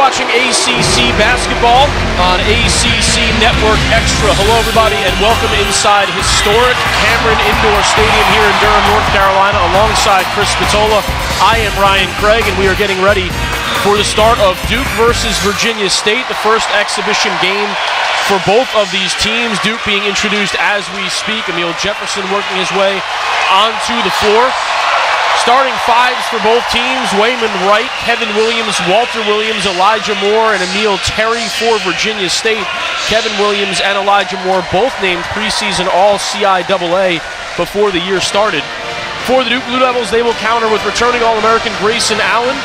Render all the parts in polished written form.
watching ACC basketball on ACC Network Extra. Hello, everybody, and welcome inside historic Cameron Indoor Stadium here in Durham, North Carolina, alongside Chris Spatola. I am Ryan Craig, and we are getting ready for the start of Duke versus Virginia State, the first exhibition game for both of these teams. Duke being introduced as we speak. Amile Jefferson working his way onto the floor. Starting fives for both teams: Wayman Wright, Kevin Williams, Walter Williams, Elijah Moore, and Emil Terry for Virginia State. Kevin Williams and Elijah Moore both named preseason All-CIAA before the year started. For the Duke Blue Devils, they will counter with returning All-American Grayson Allen.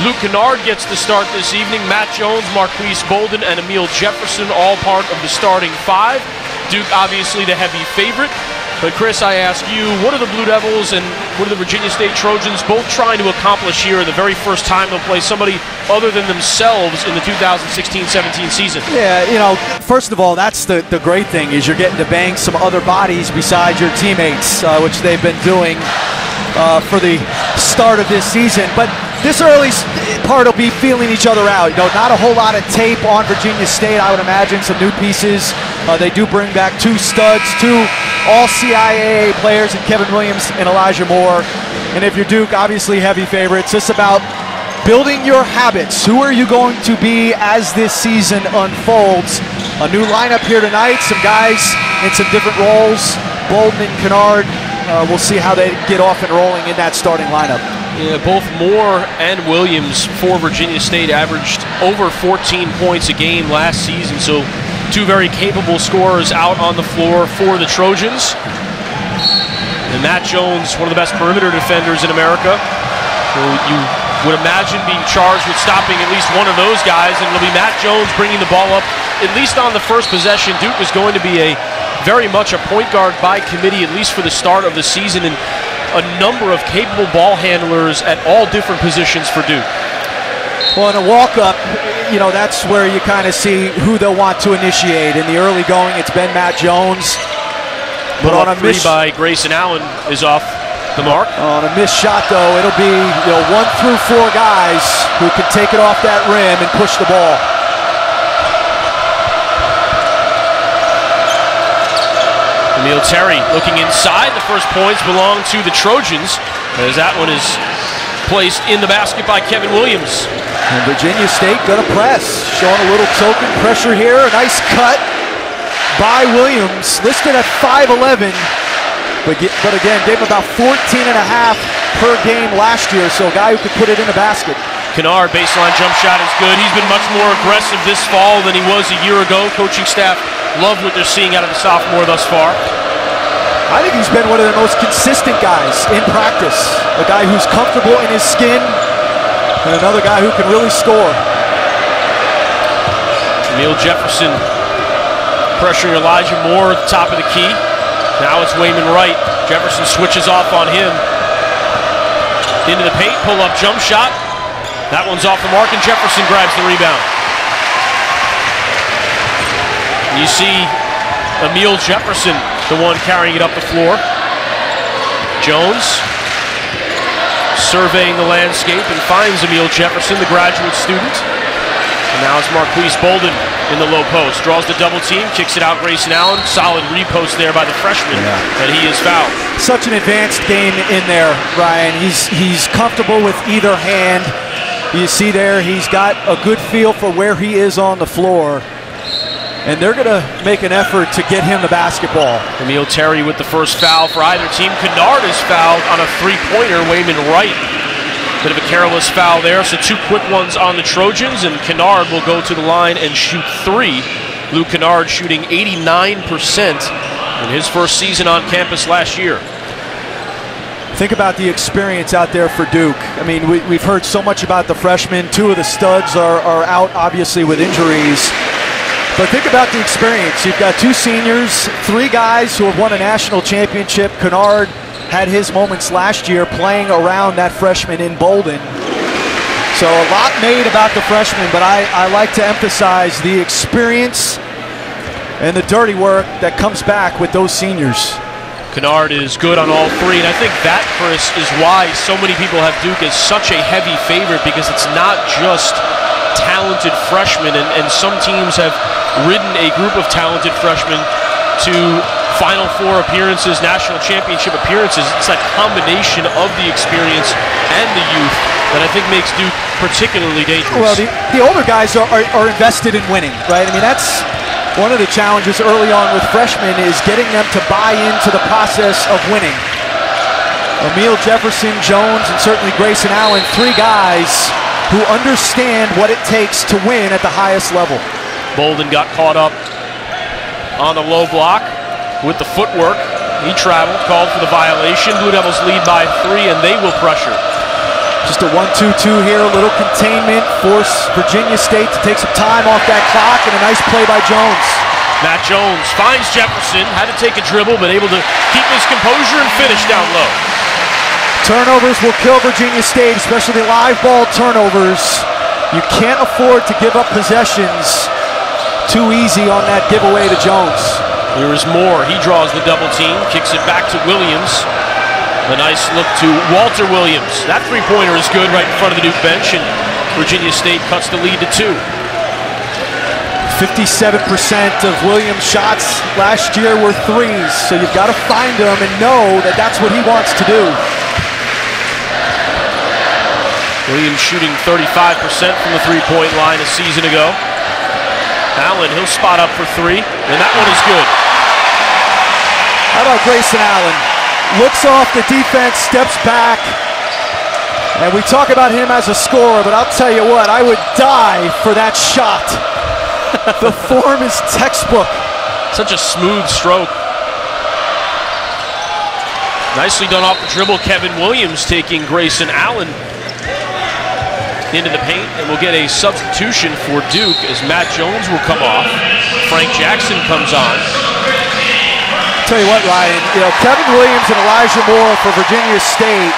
Luke Kennard gets the start this evening. Matt Jones, Marquise Bolden, and Amile Jefferson all part of the starting five. Duke obviously the heavy favorite. But Chris, I ask you, what are the Blue Devils and what are the Virginia State Trojans both trying to accomplish here the very first time they'll play somebody other than themselves in the 2016-17 season? Yeah, you know, first of all, that's the great thing is you're getting to bang some other bodies besides your teammates, which they've been doing for the start of this season. But this early part will be feeling each other out. You know, not a whole lot of tape on Virginia State, I would imagine, some new pieces. They do bring back two studs, two All-CIAA players in Kevin Williams and Elijah Moore. And if you're Duke, obviously heavy favorites. It's about building your habits. Who are you going to be as this season unfolds? A new lineup here tonight, some guys in some different roles. Bolden and Kennard, we'll see how they get off and rolling in that starting lineup. Yeah, both Moore and Williams for Virginia State averaged over 14 points a game last season, so two very capable scorers out on the floor for the Trojans. And Matt Jones, one of the best perimeter defenders in America, who you would imagine being charged with stopping at least one of those guys, and it'll be Matt Jones bringing the ball up at least on the first possession. Duke is going to be very much a point guard by committee, at least for the start of the season, and a number of capable ball handlers at all different positions for Duke. Well, in a walk-up, you know, that's where you kind of see who they'll want to initiate. In the early going, it's been Matt Jones. But on a three by Grayson Allen is off the mark. On a missed shot, though, it'll be 1 through 4 guys who can take it off that rim and push the ball. Emil Terry looking inside. The first points belong to the Trojans, as that one is placed in the basket by Kevin Williams. And Virginia State gonna press, showing a little token pressure here. A nice cut by Williams, listed at 5'11", but again, gave him about 14.5 per game last year, so a guy who could put it in the basket. Kennard, baseline jump shot is good. He's been much more aggressive this fall than he was a year ago. Coaching staff love what they're seeing out of the sophomore thus far. I think he's been one of the most consistent guys in practice. A guy who's comfortable in his skin, and another guy who can really score. Emil Jefferson pressuring Elijah Moore at the top of the key. Now it's Wayman Wright. Jefferson switches off on him. Into the paint, pull-up jump shot. That one's off the mark, and Jefferson grabs the rebound. You see Amile Jefferson, the one carrying it up the floor. Jones surveying the landscape and finds Amile Jefferson, the graduate student. And now it's Marquise Bolden in the low post. Draws the double team, kicks it out Grayson Allen. Solid repost there by the freshman, and he is fouled. Such an advanced game in there, Ryan. He's comfortable with either hand. You see there, he's got a good feel for where he is on the floor. And they're going to make an effort to get him the basketball. Emil Terry with the first foul for either team. Kennard is fouled on a three-pointer. Wayman Wright. Bit of a careless foul there, so two quick ones on the Trojans, and Kennard will go to the line and shoot 3. Luke Kennard shooting 89% in his first season on campus last year. Think about the experience out there for Duke. I mean, we've heard so much about the freshmen. 2 of the studs are out, obviously, with injuries. But think about the experience. You've got 2 seniors, 3 guys who have won a national championship. Kennard had his moments last year playing around that freshman in Bolden. So a lot made about the freshman, but I like to emphasize the experience and the dirty work that comes back with those seniors. Kennard is good on all 3, and I think that, Chris, is why so many people have Duke as such a heavy favorite, because it's not just talented freshmen, and some teams have ridden a group of talented freshmen to Final Four appearances, national championship appearances. It's that combination of the experience and the youth that I think makes Duke particularly dangerous. Well, the older guys are invested in winning, right? I mean, that's one of the challenges early on with freshmen, is getting them to buy into the process of winning. Amile Jefferson, Jones, and certainly Grayson Allen, three guys who understand what it takes to win at the highest level. Bolden got caught up on the low block with the footwork. He traveled, called for the violation. Blue Devils lead by 3, and they will pressure. Just a 1-2-2 here, a little containment, force Virginia State to take some time off that clock, and a nice play by Jones. Matt Jones finds Jefferson, had to take a dribble, but able to keep his composure and finish down low. Turnovers will kill Virginia State, especially live ball turnovers. You can't afford to give up possessions too easy on that giveaway to Jones. Here is Moore. He draws the double team, kicks it back to Williams. A nice look to Walter Williams. That three-pointer is good right in front of the Duke bench, and Virginia State cuts the lead to 2. 57% of Williams' shots last year were threes, so you've got to find them and know that that's what he wants to do. Williams shooting 35% from the three-point line a season ago. Allen, he'll spot up for 3, and that one is good. How about Grayson Allen? Looks off the defense, steps back, and we talk about him as a scorer, but I'll tell you what, I would die for that shot. The form is textbook. Such a smooth stroke. Nicely done off the dribble. Kevin Williams taking Grayson Allen into the paint, and we'll get a substitution for Duke as Matt Jones will come off. Frank Jackson comes on. Tell you what, Ryan, Kevin Williams and Elijah Moore for Virginia State.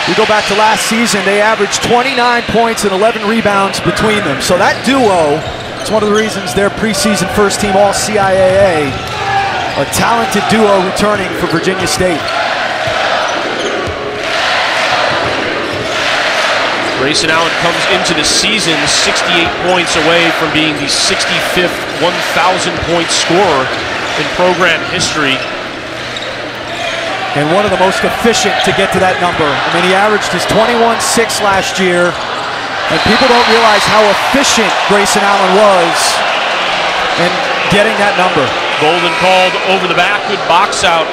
We go back to last season, they averaged 29 points and 11 rebounds between them. So that duo, it's one of the reasons they're preseason first team All-CIAA. A talented duo returning for Virginia State. Grayson Allen comes into the season 68 points away from being the 65th 1,000-point scorer in program history. And one of the most efficient to get to that number. I mean, he averaged his 21-6 last year, and people don't realize how efficient Grayson Allen was in getting that number. Bolden called over the back, good box out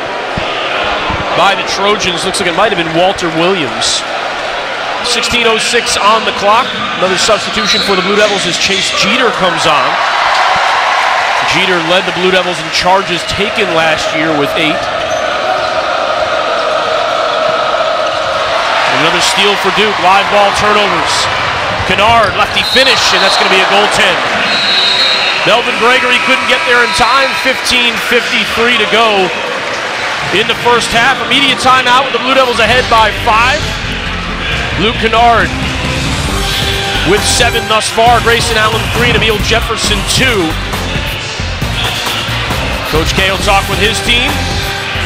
by the Trojans. Looks like it might have been Walter Williams. 16:06 on the clock. Another substitution for the Blue Devils as Chase Jeter comes on. Jeter led the Blue Devils in charges taken last year with 8. Another steal for Duke. Live ball turnovers. Kennard, lefty finish, and that's going to be a goaltend. Melvin Gregory couldn't get there in time. 15:53 to go in the first half. Immediate timeout with the Blue Devils ahead by 5. Luke Kennard with 7 thus far. Grayson Allen 3 and Amile Jefferson 2. Coach K will talk with his team.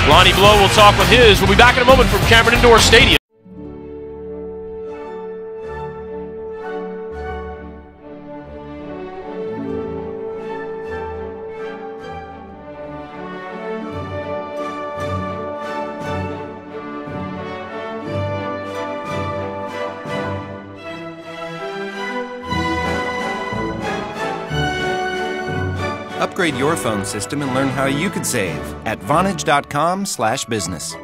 Lonnie Blow will talk with his. We'll be back in a moment from Cameron Indoor Stadium. Upgrade your phone system and learn how you could save at Vonage.com/business.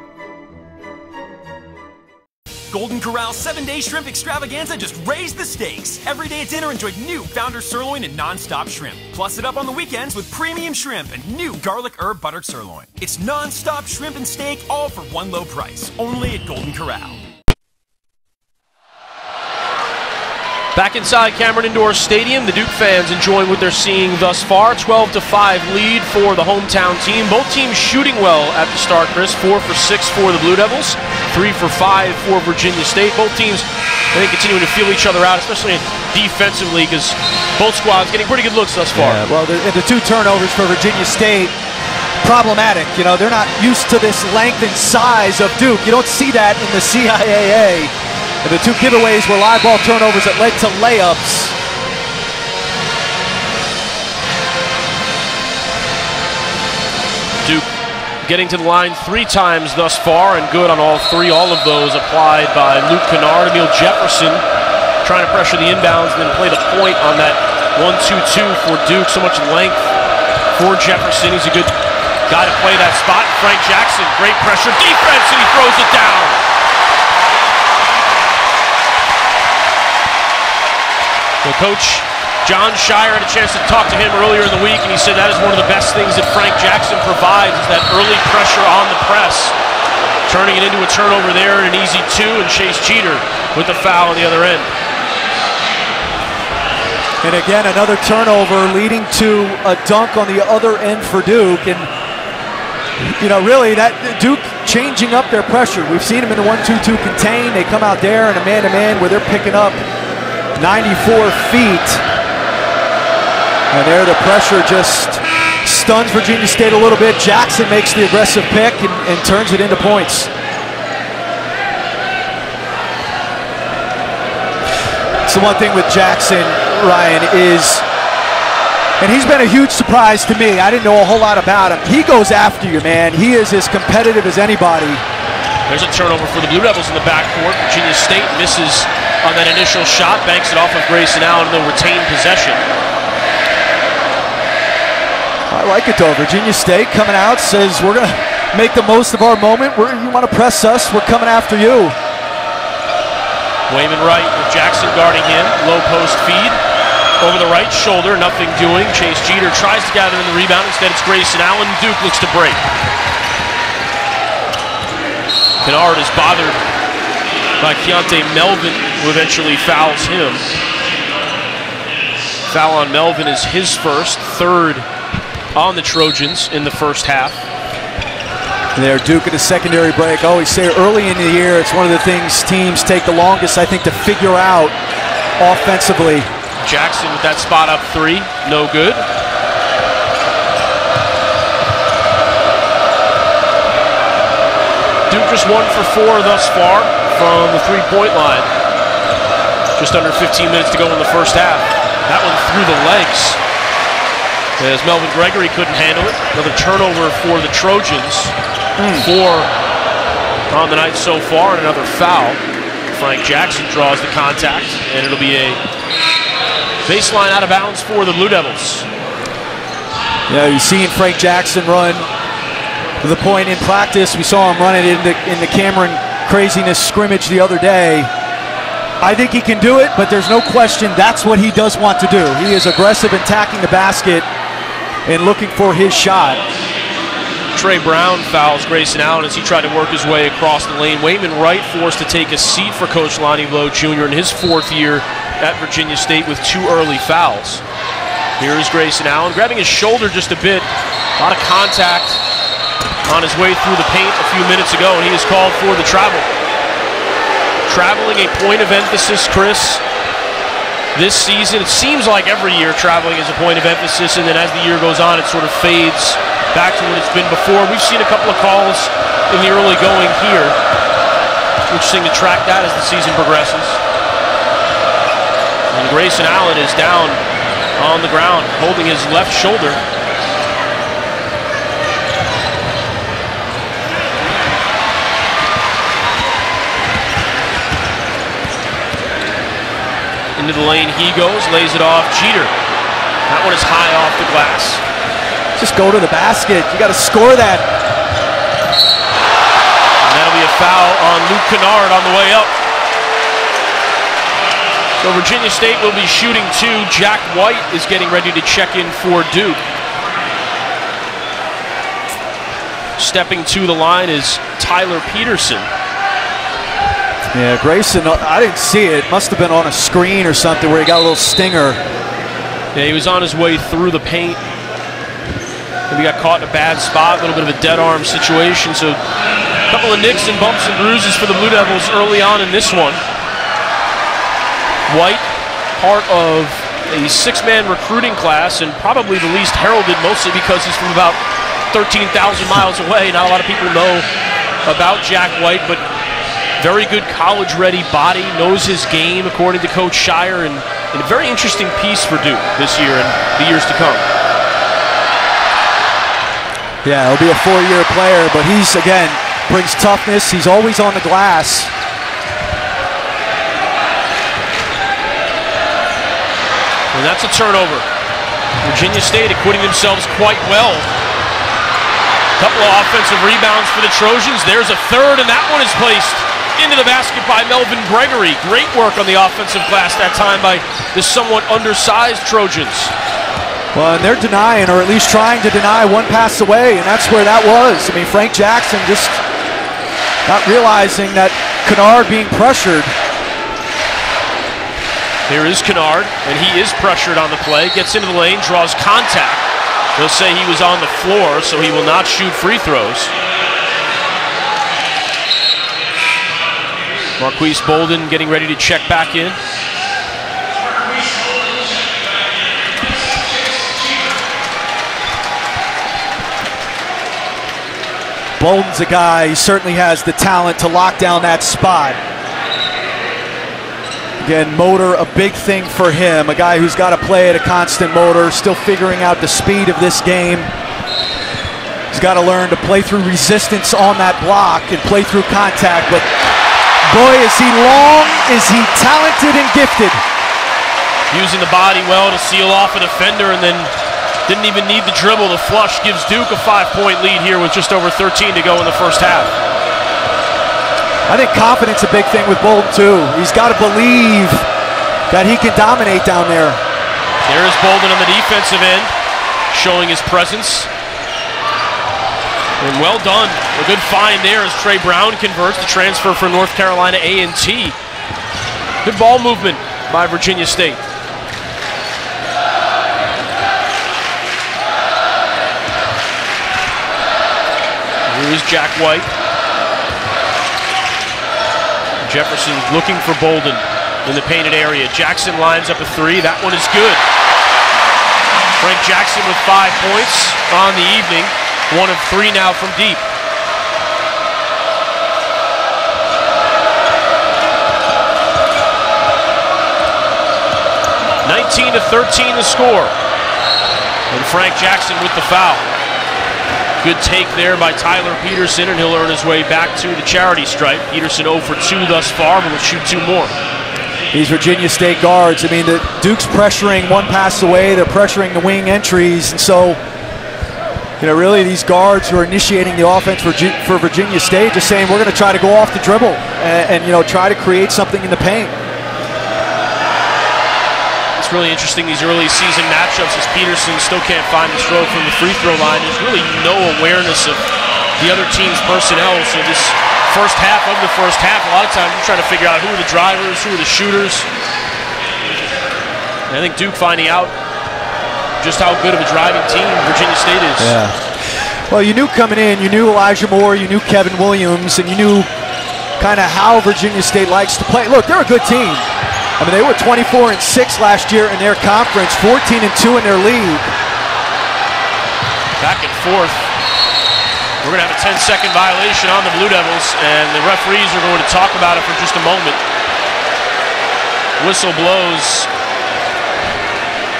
Golden Corral 7-day shrimp extravaganza just raised the stakes. Every day at dinner, enjoy new Founder Sirloin and Non-Stop Shrimp. Plus it up on the weekends with premium shrimp and new garlic herb buttered sirloin. It's non-stop shrimp and steak, all for one low price. Only at Golden Corral. Back inside Cameron Indoor Stadium, the Duke fans enjoying what they're seeing thus far. 12-5 lead for the hometown team. Both teams shooting well at the start, Chris. 4 for 6 for the Blue Devils. 3 for 5 for Virginia State. Both teams, I think, continuing to feel each other out, especially defensively, because both squads getting pretty good looks thus far. Yeah, well, the 2 turnovers for Virginia State, problematic. They're not used to this length and size of Duke. You don't see that in the CIAA. And the 2 giveaways were live ball turnovers that led to layups. Duke getting to the line 3 times thus far and good on all 3. All of those applied by Luke Kennard. Emil Jefferson trying to pressure the inbounds and then play the point on that 1-2-2 for Duke. So much length for Jefferson. He's a good guy to play that spot. Frank Jackson, great pressure defense, and he throws it down. The coach, Jon Scheyer, had a chance to talk to him earlier in the week, and he said that is one of the best things that Frank Jackson provides, is that early pressure on the press, turning it into a turnover there and an easy 2, and Chase Jeter with the foul on the other end. And again, another turnover leading to a dunk on the other end for Duke. And, you know, really, that Duke changing up their pressure. We've seen them in the 1-2-2 contain. They come out there in a man-to-man where they're picking up 94 feet. And there the pressure just stuns Virginia State a little bit. Jackson makes the aggressive pick and turns it into points. So one thing with Jackson, Ryan, is, and he's been a huge surprise to me. I didn't know a whole lot about him. He goes after you, man. He is as competitive as anybody. There's a turnover for the Blue Devils in the backcourt. Virginia State misses on that initial shot, banks it off of Grayson Allen, and they'll retain possession. I like it though. Virginia State coming out, says we're going to make the most of our moment. You want to press us, we're coming after you. Wayman Wright with Jackson guarding him. Low post feed. Over the right shoulder, nothing doing. Chase Jeter tries to gather in the rebound. Instead, it's Grayson Allen. Duke looks to break. Kennard is bothered by Keontae Melvin, who eventually fouls him. Foul on Melvin is his first, 3rd on the Trojans in the first half. There, Duke in a secondary break. I always say early in the year, it's one of the things teams take the longest, I think, to figure out offensively. Jackson with that spot up 3, no good. Duke just 1 for 4 thus far from the 3-point line. Just under 15 minutes to go in the first half. That one through the legs, as Melvin Gregory couldn't handle it. Another turnover for the Trojans. 4 on the night so far, and another foul. Frank Jackson draws the contact, and it'll be a baseline out of bounds for the Blue Devils. Yeah, you've seen Frank Jackson run the point in practice. We saw him run it in the Cameron craziness scrimmage the other day. I think he can do it, but there's no question that's what he does want to do. He is aggressive in attacking the basket and looking for his shot. Trey Brown fouls Grayson Allen as he tried to work his way across the lane. Wayman Wright forced to take a seat for Coach Lonnie Lowe Jr. in his 4th year at Virginia State with 2 early fouls. Here is Grayson Allen grabbing his shoulder just a bit. A lot of contact on his way through the paint a few minutes ago, and he is called for the travel. Traveling a point of emphasis, Chris. This season, it seems like every year traveling is a point of emphasis, and then as the year goes on, it sort of fades back to what it's been before. We've seen a couple of calls in the early going here. Interesting to track that as the season progresses. And Grayson Allen is down on the ground, holding his left shoulder. Into the lane he goes, lays it off Jeter. That one is high off the glass. Just go to the basket. You got to score that. And that'll be a foul on Luke Kennard on the way up. So Virginia State will be shooting 2. Jack White is getting ready to check in for Duke. Stepping to the line is Tyler Peterson. Yeah, Grayson, I didn't see it. Must have been on a screen or something where he got a little stinger. Yeah, he was on his way through the paint. Maybe got caught in a bad spot, a little bit of a dead arm situation. So a couple of nicks and bumps and bruises for the Blue Devils early on in this one. White, part of a 6-man recruiting class, and probably the least heralded, mostly because he's from about 13,000 miles away. Not a lot of people know about Jack White, but very good college-ready body, knows his game according to Coach Scheyer, and a very interesting piece for Duke this year and the years to come. Yeah, he'll be a 4-year player, but he's, again, brings toughness. He's always on the glass. And that's a turnover. Virginia State acquitting themselves quite well. Couple of offensive rebounds for the Trojans. There's a third, and that one is placed into the basket by Melvin Gregory. Great work on the offensive glass that time by the somewhat undersized Trojans. Well, and they're denying, or at least trying to deny, one pass away, and that's where that was. I mean, Frank Jackson just not realizing that Kennard being pressured. Here is Kennard, and he is pressured on the play. Gets into the lane, draws contact. They'll say he was on the floor, so he will not shoot free throws. Marquise Bolden getting ready to check back in. Bolden's a guy, he certainly has the talent to lock down that spot. Again, motor, a big thing for him. A guy who's got to play at a constant motor, still figuring out the speed of this game. He's got to learn to play through resistance on that block and play through contact, but boy, is he long, is he talented and gifted. Using the body well to seal off a defender, and then didn't even need the dribble. The flush gives Duke a 5-point lead here with just over 13 to go in the first half. I think confidence a big thing with Bolden too. He's got to believe that he can dominate down there. There is Bolden on the defensive end, showing his presence. And well done. A good find there as Trey Brown converts the transfer for North Carolina A&T. Good ball movement by Virginia State. Here is Jack White. Jefferson looking for Bolden in the painted area. Jackson lines up a three. That one is good. Frank Jackson with 5 points on the evening. 1 of 3 now from deep. (19 to 13) the score. And Frank Jackson with the foul. Good take there by Tyler Peterson, and he'll earn his way back to the charity stripe. Peterson 0 for 2 thus far, but will shoot 2 more. These Virginia State guards, I mean, the Duke's pressuring one pass away. They're pressuring the wing entries, and so, you know, really these guards who are initiating the offense for Virginia State just saying, we're going to try to go off the dribble and you know, try to create something in the paint. It's really interesting, these early season matchups, as Peterson still can't find the stroke from the free throw line. There's really no awareness of the other team's personnel. So this first half of the first half, a lot of times you're trying to figure out who are the drivers, who are the shooters. And I think Duke finding out just how good of a driving team Virginia State is. Yeah. Well, you knew coming in, you knew Elijah Moore, you knew Kevin Williams, and you knew kind of how Virginia State likes to play. Look, they're a good team. I mean, they were 24-6 last year in their conference, 14-2 in their league. Back and forth. We're going to have a 10-second violation on the Blue Devils, and the referees are going to talk about it for just a moment. Whistle blows.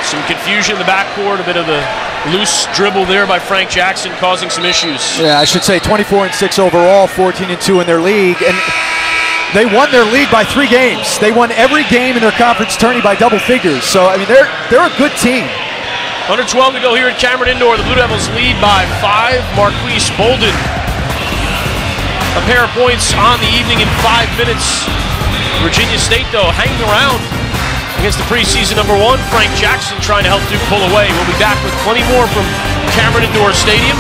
Some confusion in the backcourt, a bit of a loose dribble there by Frank Jackson causing some issues. Yeah, I should say 24-6 overall, 14-2 in their league. And they won their league by 3 games. They won every game in their conference tourney by double figures. So, I mean, they're a good team. Under 12 to go here at Cameron Indoor. The Blue Devils lead by 5. Marquise Bolden. A pair of points on the evening in 5 minutes. Virginia State, though, hanging around against the preseason #1. Frank Jackson trying to help Duke pull away. We'll be back with plenty more from Cameron Indoor Stadium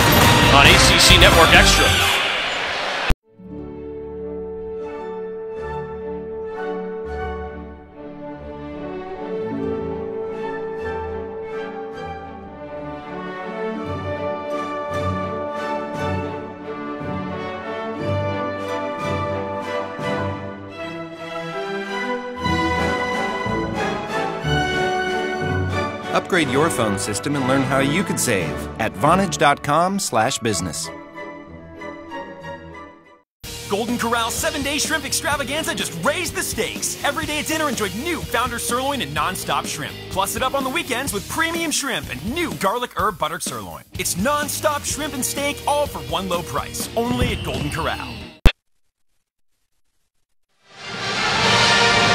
on ACC Network Extra. Upgrade your phone system and learn how you could save at Vonage.com/business. Golden Corral 7-day shrimp extravaganza just raised the stakes. Every day at dinner, enjoy new Founder sirloin and non-stop shrimp. Plus it up on the weekends with premium shrimp and new garlic herb buttered sirloin. It's non-stop shrimp and steak, all for one low price. Only at Golden Corral.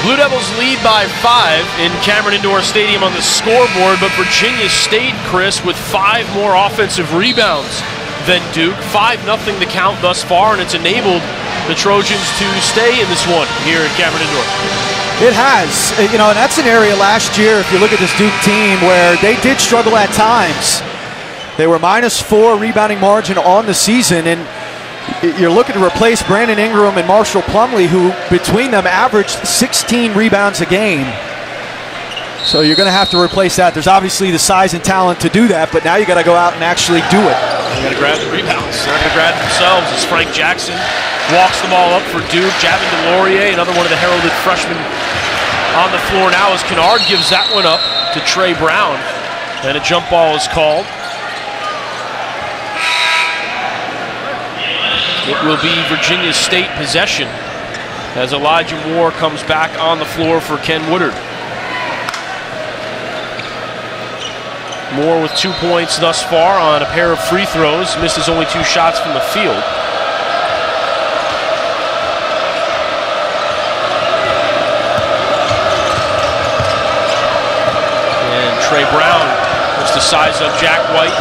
Blue Devils lead by 5 in Cameron Indoor Stadium on the scoreboard, but Virginia State, Chris, with 5 more offensive rebounds than Duke. 5-0 the count thus far, and it's enabled the Trojans to stay in this one here at Cameron Indoor. It has. You know, and that's an area last year, if you look at this Duke team, where they did struggle at times. They were -4 rebounding margin on the season, and you're looking to replace Brandon Ingram and Marshall Plumlee, who between them averaged 16 rebounds a game. So you're going to have to replace that. There's obviously the size and talent to do that, but now you got to go out and actually do it. They got to grab the rebounds. They're going to grab themselves as Frank Jackson walks them all up for Duke. Javin DeLaurier, another one of the heralded freshmen on the floor now as Kennard gives that one up to Trey Brown. And a jump ball is called. It will be Virginia State possession as Elijah Moore comes back on the floor for Ken Woodard. Moore with 2 points thus far on a pair of free throws. Misses only 2 shots from the field. And Trey Brown wants to size up Jack White.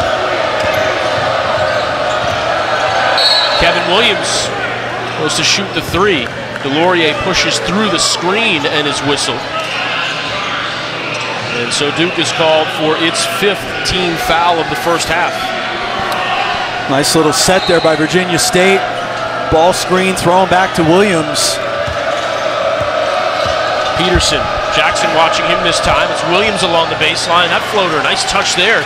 Kevin Williams goes to shoot the 3. DeLaurier pushes through the screen and is whistled. And so Duke is called for its 5th team foul of the first half. Nice little set there by Virginia State. Ball screen thrown back to Williams. Peterson, Jackson watching him this time. It's Williams along the baseline. That floater, nice touch there.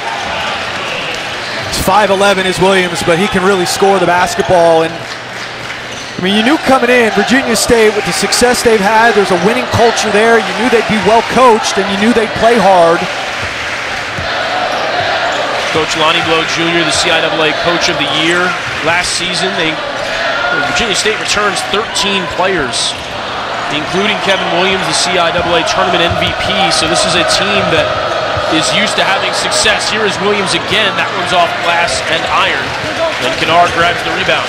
5'11" is Williams, but he can really score the basketball. And I mean, you knew coming in, Virginia State, with the success they've had, there's a winning culture there. You knew they'd be well coached, and you knew they'd play hard. Coach Lonnie Blow Jr., the CIAA Coach of the Year last season. Virginia State returns 13 players, including Kevin Williams, the CIAA Tournament MVP. So this is a team that is used to having success. Here is Williams again. That one's off glass and iron. Then Kennard grabs the rebound.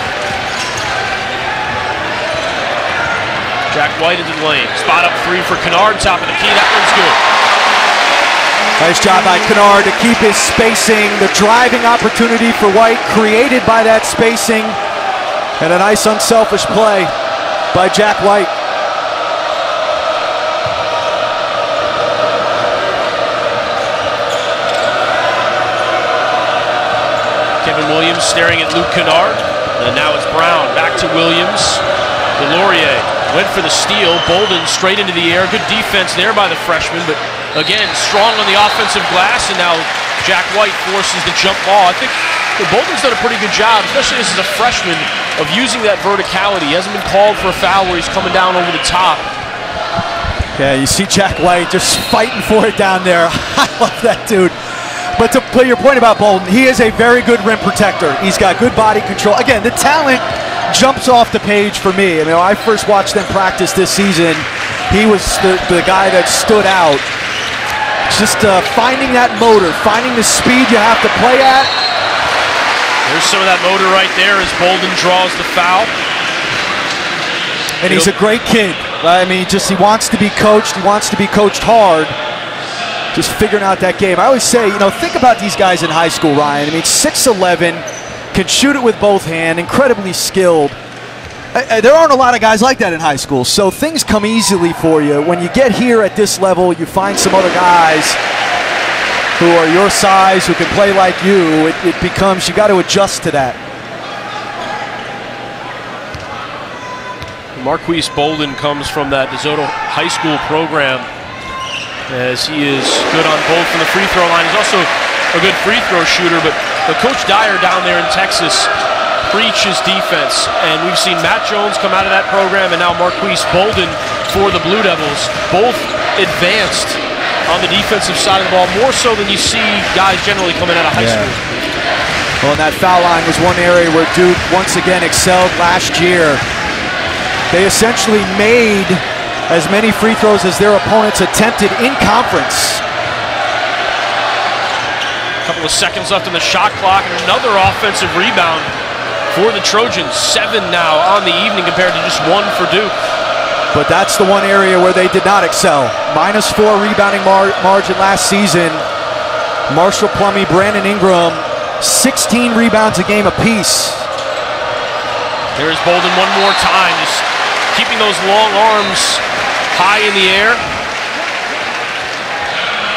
Jack White into the lane. Spot up 3 for Kennard. Top of the key. That one's good. Nice job by Kennard to keep his spacing. The driving opportunity for White created by that spacing. And a nice unselfish play by Jack White. Kevin Williams staring at Luke Kennard. And now it's Brown. Back to Williams. DeLaurier went for the steal. Bolden straight into the air. Good defense there by the freshman. But again, strong on the offensive glass. And now Jack White forces the jump ball. I think Bolden's done a pretty good job, especially as a freshman, of using that verticality. He hasn't been called for a foul where he's coming down over the top. Yeah, you see Jack White just fighting for it down there. I love that dude. But to play your point about Bolden, he is a very good rim protector. He's got good body control. Again, the talent jumps off the page for me. I mean, when I first watched them practice this season, he was the guy that stood out. Just finding that motor, finding the speed you have to play at. There's some of that motor right there as Bolden draws the foul. And he's a great kid. I mean, he wants to be coached. He wants to be coached hard. Just figuring out that game. I always say, you know, think about these guys in high school, Ryan. I mean, 6'11", can shoot it with both hands, incredibly skilled. There aren't a lot of guys like that in high school, so things come easily for you. When you get here at this level, you find some other guys who are your size, who can play like you. It becomes, you got to adjust to that. Marquise Bolden comes from that DeSoto High School program, as he is good on both from the free throw line. He's also a good free throw shooter, but Coach Dyer down there in Texas preaches defense, and we've seen Matt Jones come out of that program, and now Marquise Bolden for the Blue Devils, both advanced on the defensive side of the ball, more so than you see guys generally coming out of high school. Well, and that foul line was one area where Duke once again excelled last year. They essentially made as many free throws as their opponents attempted in conference. A couple of seconds left on the shot clock, and another offensive rebound for the Trojans. 7 now on the evening compared to just 1 for Duke. But that's the one area where they did not excel. -4 rebounding margin last season. Marshall Plumlee, Brandon Ingram, 16 rebounds a game apiece. There's Bolden one more time, just keeping those long arms high in the air.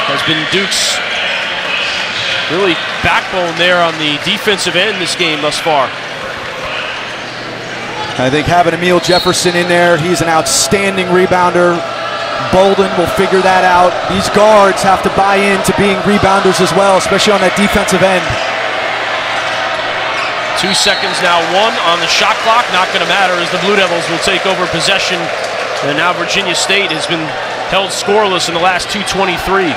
Has been Duke's really backbone there on the defensive end this game thus far. I think having Emil Jefferson in there, he's an outstanding rebounder. Bolden will figure that out. These guards have to buy into being rebounders as well, especially on that defensive end. 2 seconds now, 1 on the shot clock. Not going to matter as the Blue Devils will take over possession. And now Virginia State has been held scoreless in the last 2:23.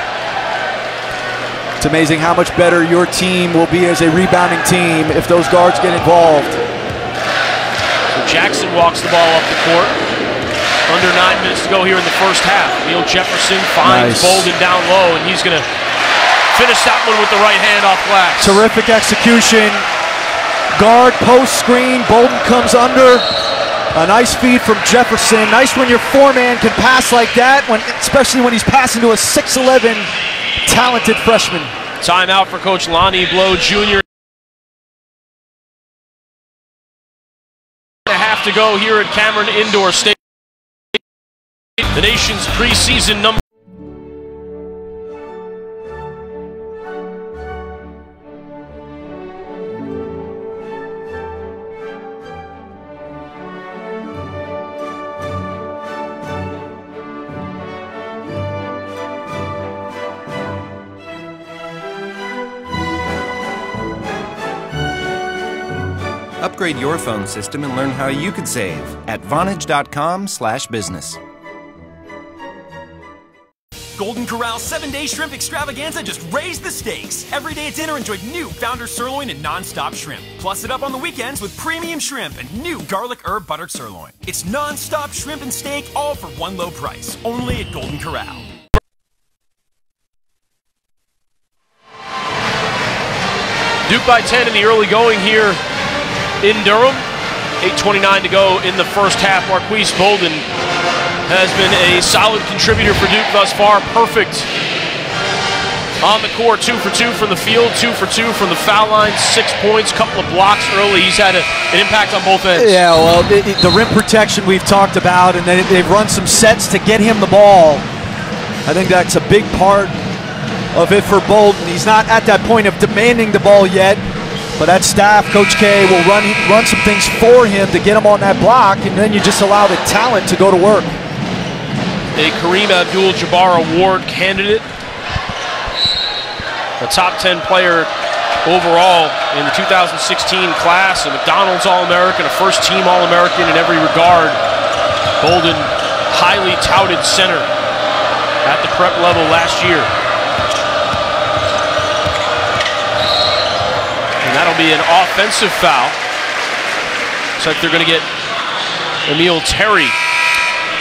It's amazing how much better your team will be as a rebounding team if those guards get involved. So Jackson walks the ball up the court. Under 9 minutes to go here in the first half. Emil Jefferson finds Bolden down low, and he's going to finish that one with the right hand off glass. Terrific execution. Guard, post screen, Bolden comes under. A nice feed from Jefferson. Nice when your four-man can pass like that, especially when he's passing to a 6'11", talented freshman. Timeout for Coach Lonnie Blow Jr. Have to go here at Cameron Indoor Stadium. The nation's preseason number. Upgrade your phone system and learn how you could save at Vonage.com/business. Golden Corral 7-day shrimp extravaganza just raised the stakes. Every day at dinner, enjoy new Founder Sirloin and non-stop shrimp. Plus it up on the weekends with premium shrimp and new garlic herb buttered sirloin. It's non-stop shrimp and steak, all for one low price. Only at Golden Corral. Duke by 10 in the early going here in Durham. 8:29 to go in the first half. Marquise Bolden has been a solid contributor for Duke thus far. Perfect on the court. 2 for 2 from the field, 2 for 2 from the foul line, 6 points, couple of blocks early. He's had an impact on both ends. Yeah, well, the rim protection we've talked about, and then they've run some sets to get him the ball. I think that's a big part of it for Bolden. He's not at that point of demanding the ball yet, but that staff, Coach K, will run some things for him to get him on that block, and then you just allow the talent to go to work. A Kareem Abdul-Jabbar Award candidate, a top 10 player overall in the 2016 class, a McDonald's All-American, a first-team All-American in every regard. Bolden, highly touted center at the prep level last year. And that'll be an offensive foul. Looks like they're going to get Emil Terry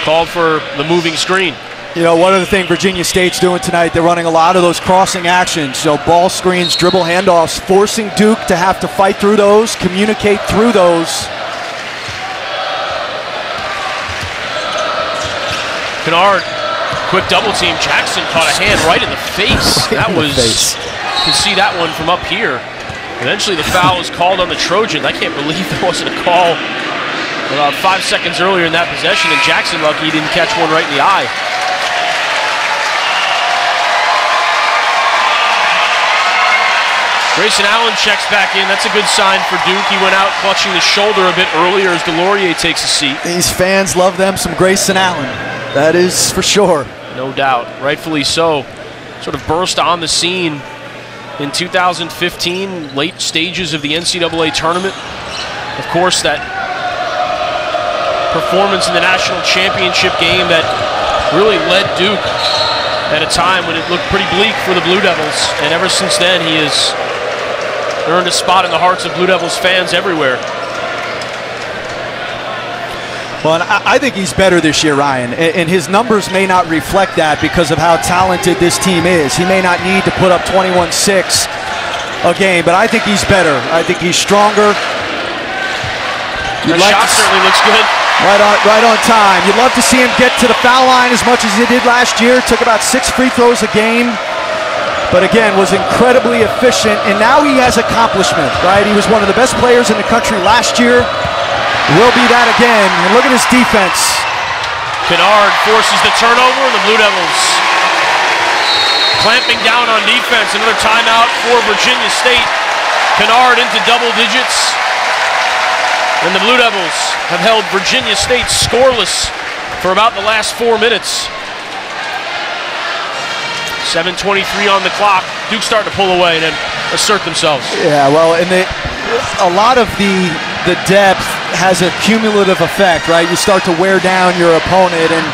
called for the moving screen. You know, one of the things Virginia State's doing tonight, they're running a lot of those crossing actions. So ball screens, dribble handoffs, forcing Duke to have to fight through those, communicate through those. Kennard, quick double team. Jackson caught a hand right in the face. That was, you can see that one from up here. Eventually the foul was called on the Trojans. I can't believe there wasn't a call about 5 seconds earlier in that possession, and Jackson lucky he didn't catch one right in the eye. Grayson Allen checks back in. That's a good sign for Duke. He went out clutching the shoulder a bit earlier as DeLaurier takes a seat. These fans love them some Grayson Allen. That is for sure. No doubt. Rightfully so. Sort of burst on the scene in 2015, late stages of the NCAA tournament. Of course, that performance in the national championship game that really led Duke at a time when it looked pretty bleak for the Blue Devils. And ever since then, he has earned a spot in the hearts of Blue Devils fans everywhere. Well, and I think he's better this year, Ryan, and his numbers may not reflect that because of how talented this team is. He may not need to put up 21-6 a game, but I think he's better. I think he's stronger. The shot certainly looks good. Right on time. You'd love to see him get to the foul line as much as he did last year. Took about 6 free throws a game, but again, was incredibly efficient, and now he has accomplishment, right? He was one of the best players in the country last year. Will be that again, and look at his defense. Kennard forces the turnover, and the Blue Devils clamping down on defense. Another timeout for Virginia State. Kennard into double digits. And the Blue Devils have held Virginia State scoreless for about the last 4 minutes. 7:23 on the clock. Duke's starting to pull away and then assert themselves. Yeah, well, and a lot of the depth has a cumulative effect, right? You start to wear down your opponent, and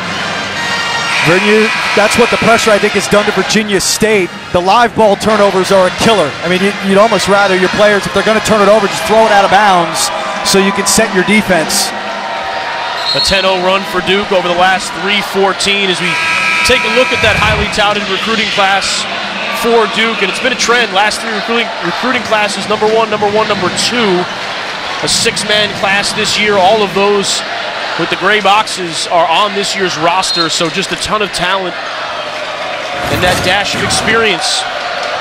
that's what the pressure, I think, has done to Virginia State. The live ball turnovers are a killer. I mean, you'd almost rather your players, if they're going to turn it over, just throw it out of bounds so you can set your defense. A 10-0 run for Duke over the last 3-14 as we take a look at that highly touted recruiting class for Duke, and it's been a trend. Last 3 recruiting classes, number 1, number 2. A 6-man class this year. All of those with the gray boxes are on this year's roster, so just a ton of talent and that dash of experience.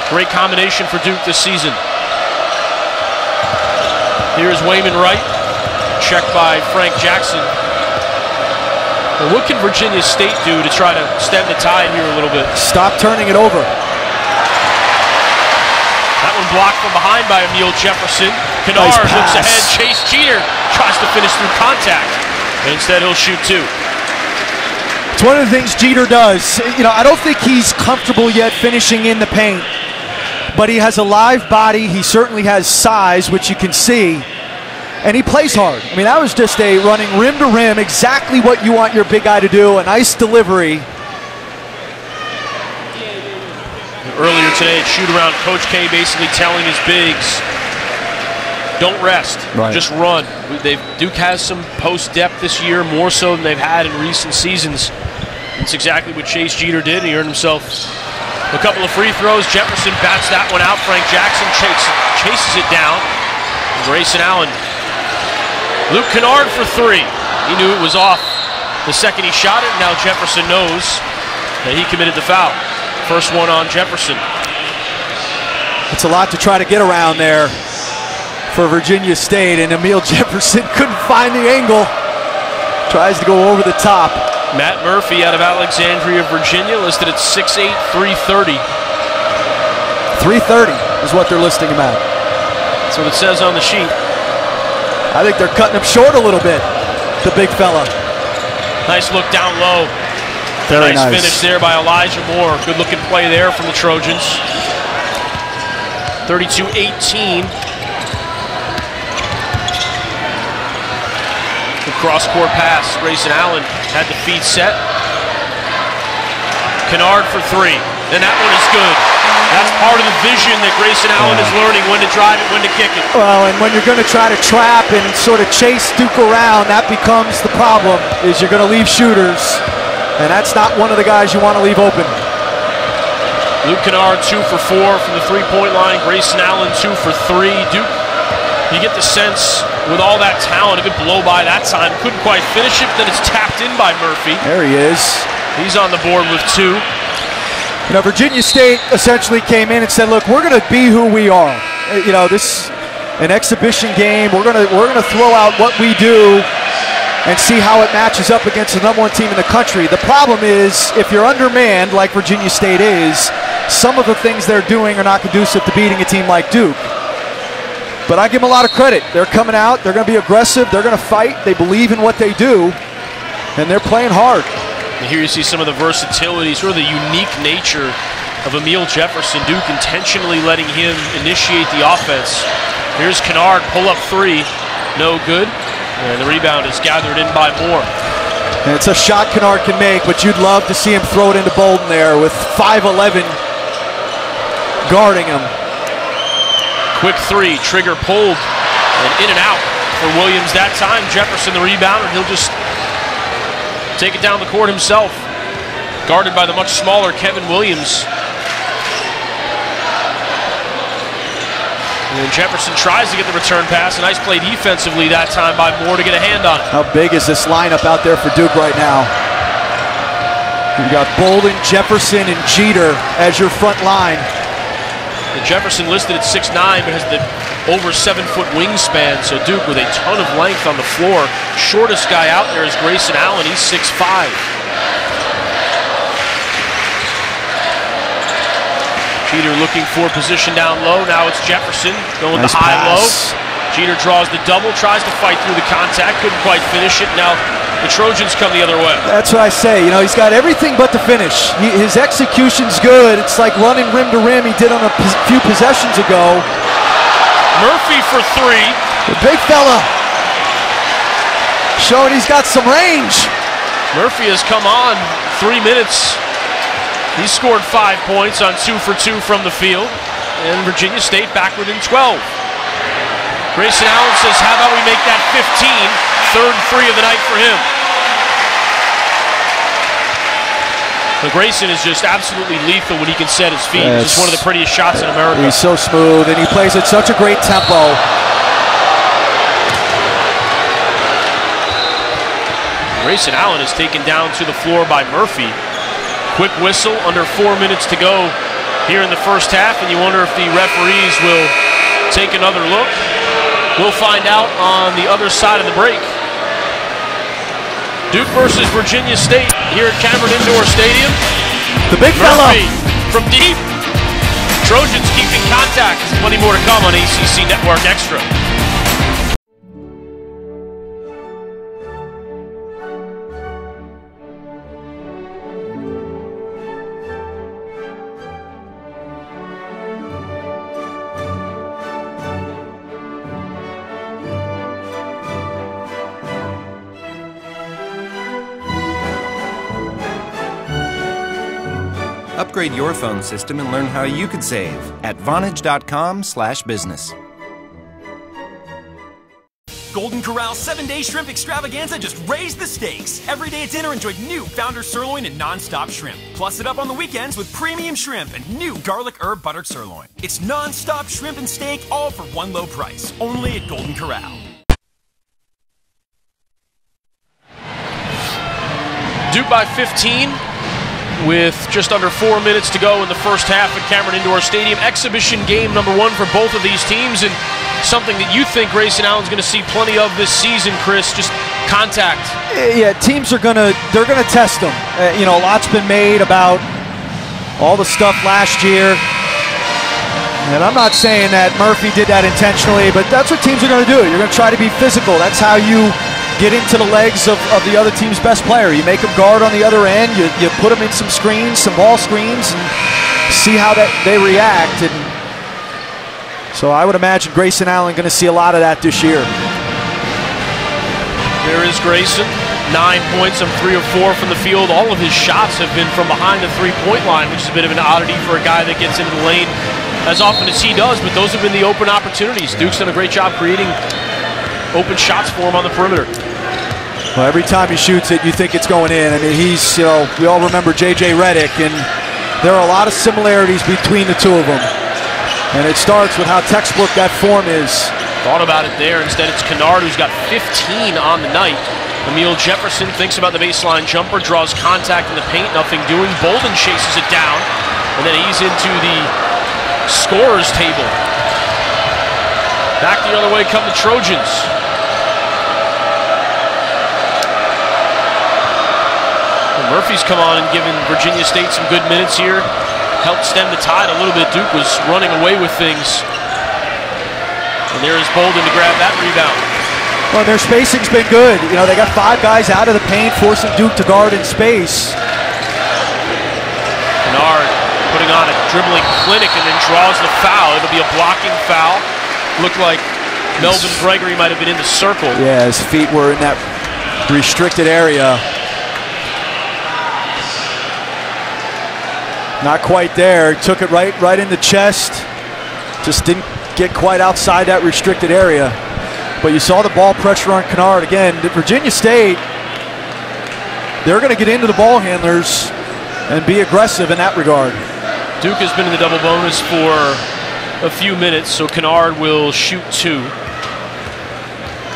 Great combination for Duke this season. Here's Wayman Wright, checked by Frank Jackson. Well, what can Virginia State do to try to stem the tide here a little bit? Stop turning it over. That one blocked from behind by Emil Jefferson. Kennard looks ahead. Chase Jeter tries to finish through contact, but instead he'll shoot 2. It's one of the things Jeter does. You know, I don't think he's comfortable yet finishing in the paint, but he has a live body. He certainly has size, which you can see, and he plays hard. I mean, that was just a running rim to rim, exactly what you want your big guy to do. A nice delivery. Earlier today at shoot-around, Coach K basically telling his bigs, don't rest, just run. Duke has some post depth this year, more so than they've had in recent seasons. It's exactly what Chase Jeter did, and he earned himself a couple of free throws. Jefferson bats that one out. Frank Jackson chases it down. Grayson Allen. Luke Kennard for 3. He knew it was off the second he shot it. Now Jefferson knows that he committed the foul. First one on Jefferson. It's a lot to try to get around there for Virginia State, and Emil Jefferson couldn't find the angle. Tries to go over the top. Matt Murphy out of Alexandria, Virginia, listed at 6'8", 330. 330 is what they're listing him at. That's what it says on the sheet. I think they're cutting him short a little bit, the big fella. Nice look down low. Very nice finish there by Elijah Moore. Good looking play there from the Trojans. 32-18. The cross-court pass. Grayson Allen had the feet set. Kennard for 3. And that one is good. That's part of the vision that Grayson Allen is learning, when to drive it, when to kick it. Well, and when you're going to try to trap and sort of chase Duke around, that becomes the problem, is you're going to leave shooters. And that's not one of the guys you want to leave open. Luke Kennard 2 for 4 from the three-point line. Grayson Allen 2 for 3. Duke, you get the sense with all that talent, a good blow by that time. Couldn't quite finish it, but then it's tapped in by Murphy. There he is. He's on the board with 2. You know, Virginia State essentially came in and said, look, we're going to be who we are. You know, this an exhibition game. We're going to throw out what we do and see how it matches up against the #1 team in the country. The problem is, if you're undermanned, like Virginia State is, some of the things they're doing are not conducive to beating a team like Duke. But I give them a lot of credit. They're coming out. They're going to be aggressive. They're going to fight. They believe in what they do, and they're playing hard. And here you see some of the versatility, sort of the unique nature of Emil Jefferson. Duke intentionally letting him initiate the offense. Here's Kennard, pull up 3, no good. And the rebound is gathered in by Moore. And it's a shot Kennard can make, but you'd love to see him throw it into Bolden there with 5'11" guarding him. Quick 3, trigger pulled, and in and out for Williams that time. Jefferson the rebound, and he'll just take it down the court himself. Guarded by the much smaller Kevin Williams. And Jefferson tries to get the return pass. A nice play defensively that time by Moore to get a hand on it. How big is this lineup out there for Duke right now? You've got Bolden, Jefferson, and Jeter as your front line. And Jefferson listed at 6'9", but has the over 7-foot wingspan. So Duke with a ton of length on the floor. Shortest guy out there is Grayson Allen. He's 6'5". Jeter looking for position down low. Now it's Jefferson going nice the high-low. Jeter draws the double, tries to fight through the contact, couldn't quite finish it. Now the Trojans come the other way. That's what I say. You know, he's got everything but the finish. His execution's good. It's like running rim to rim he did on a few possessions ago. Murphy for three. The big fella showing he's got some range. Murphy has come on 3 minutes. He scored 5 points on 2 for 2 from the field. And Virginia State back within 12. Grayson Allen says, how about we make that 15? Third free of the night for him. So Grayson is just absolutely lethal when he can set his feet. It's just one of the prettiest shots in America. He's so smooth, and he plays at such a great tempo. Grayson Allen is taken down to the floor by Murphy. Quick whistle, under 4 minutes to go here in the first half, and you wonder if the referees will take another look. We'll find out on the other side of the break. Duke versus Virginia State here at Cameron Indoor Stadium. The big fella Murphy from deep. Trojans keeping contact. Plenty more to come on ACC Network Extra. Upgrade your phone system and learn how you could save at Vonage.com/business. Golden Corral 7-day shrimp extravaganza just raised the stakes. Every day at dinner, enjoy new Founder Sirloin and Non-Stop Shrimp. Plus it up on the weekends with premium shrimp and new garlic herb buttered sirloin. It's non-stop shrimp and steak, all for one low price. Only at Golden Corral. Duke by 15 with just under 4 minutes to go in the first half at Cameron Indoor Stadium. Exhibition game number 1 for both of these teams, and something that you think Grayson Allen's going to see plenty of this season, Chris, just contact. Yeah, teams are they're gonna test them. You know, a lot's been made about all the stuff last year, and I'm not saying that Murphy did that intentionally, but that's what teams are going to do. You're going to try to be physical. That's how you get into the legs of the other team's best player. You make them guard on the other end, you put them in some screens, some ball screens, and see how they react. And so I would imagine Grayson Allen going to see a lot of that this year. There is Grayson, 9 points on 3 of 4 from the field. All of his shots have been from behind the three-point line, which is a bit of an oddity for a guy that gets into the lane as often as he does, but those have been the open opportunities. Duke's done a great job creating open shots for him on the perimeter. Well, every time he shoots it, you think it's going in. I mean, he's, you know, we all remember J.J. Redick, and there are a lot of similarities between the two of them. And it starts with how textbook that form is. Thought about it there. Instead, it's Kennard who's got 15 on the night. Emil Jefferson thinks about the baseline jumper, draws contact in the paint, nothing doing. Bolden chases it down, and then he's into the scorer's table. Back the other way come the Trojans. And Murphy's come on and given Virginia State some good minutes here. Helped stem the tide a little bit. Duke was running away with things. And there is Bolden to grab that rebound. Well, their spacing's been good. You know, they got 5 guys out of the paint, forcing Duke to guard in space. Kennard putting on a dribbling clinic and then draws the foul. It'll be a blocking foul. Looked like Melvin Gregory might have been in the circle. Yeah, his feet were in that restricted area. Not quite there. Took it right in the chest. Just didn't get quite outside that restricted area. But you saw the ball pressure on Kennard again. Virginia State, they're going to get into the ball handlers and be aggressive in that regard. Duke has been in the double bonus for a few minutes, so Kennard will shoot 2.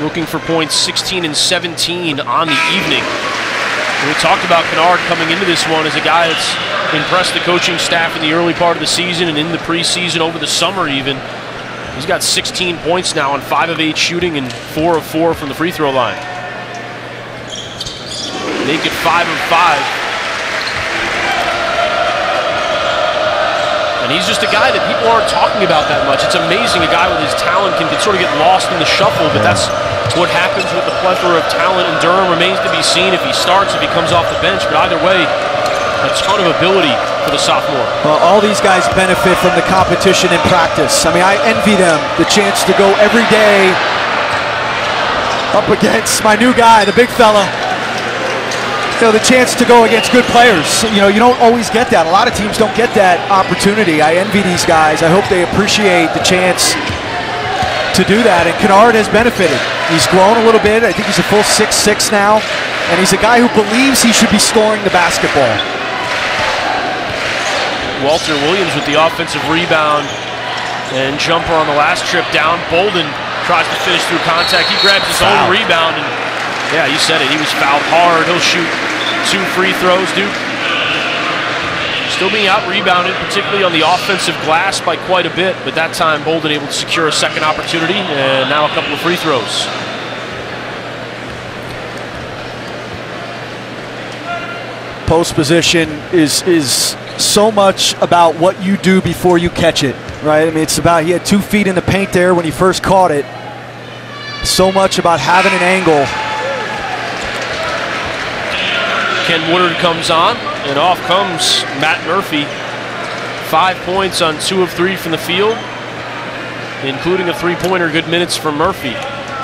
Looking for points 16 and 17 on the evening. We talked about Kennard coming into this one as a guy that's impressed the coaching staff in the early part of the season and in the preseason, over the summer even. He's got 16 points now on 5 of 8 shooting and 4 of 4 from the free throw line. Naked 5 of 5. And he's just a guy that people aren't talking about that much. It's amazing a guy with his talent can sort of get lost in the shuffle, but that's what happens with the plethora of talent, and Durham remains to be seen if he starts, if he comes off the bench. But either way, a ton of ability for the sophomore. Well, all these guys benefit from the competition in practice. I mean, I envy them the chance to go every day up against my new guy, the big fella. You know, the chance to go against good players. You know, you don't always get that. A lot of teams don't get that opportunity. I envy these guys. I hope they appreciate the chance to do that. And Kennard has benefited. He's grown a little bit. I think he's a full 6'6" now. And he's a guy who believes he should be scoring the basketball. Walter Williams with the offensive rebound and jumper on the last trip down. Bolden tries to finish through contact. He grabs his own rebound, and yeah, you said it. He was fouled hard. He'll shoot 2 free throws. Duke still being out-rebounded, particularly on the offensive glass by quite a bit, but that time Bolden able to secure a second opportunity, and now a couple of free throws. Post position is so much about what you do before you catch it, right? I mean, it's about, he had 2 feet in the paint there when he first caught it. So much about having an angle. Ken Woodard comes on, and off comes Matt Murphy. 5 points on 2 of 3 from the field, including a 3-pointer. Good minutes from Murphy.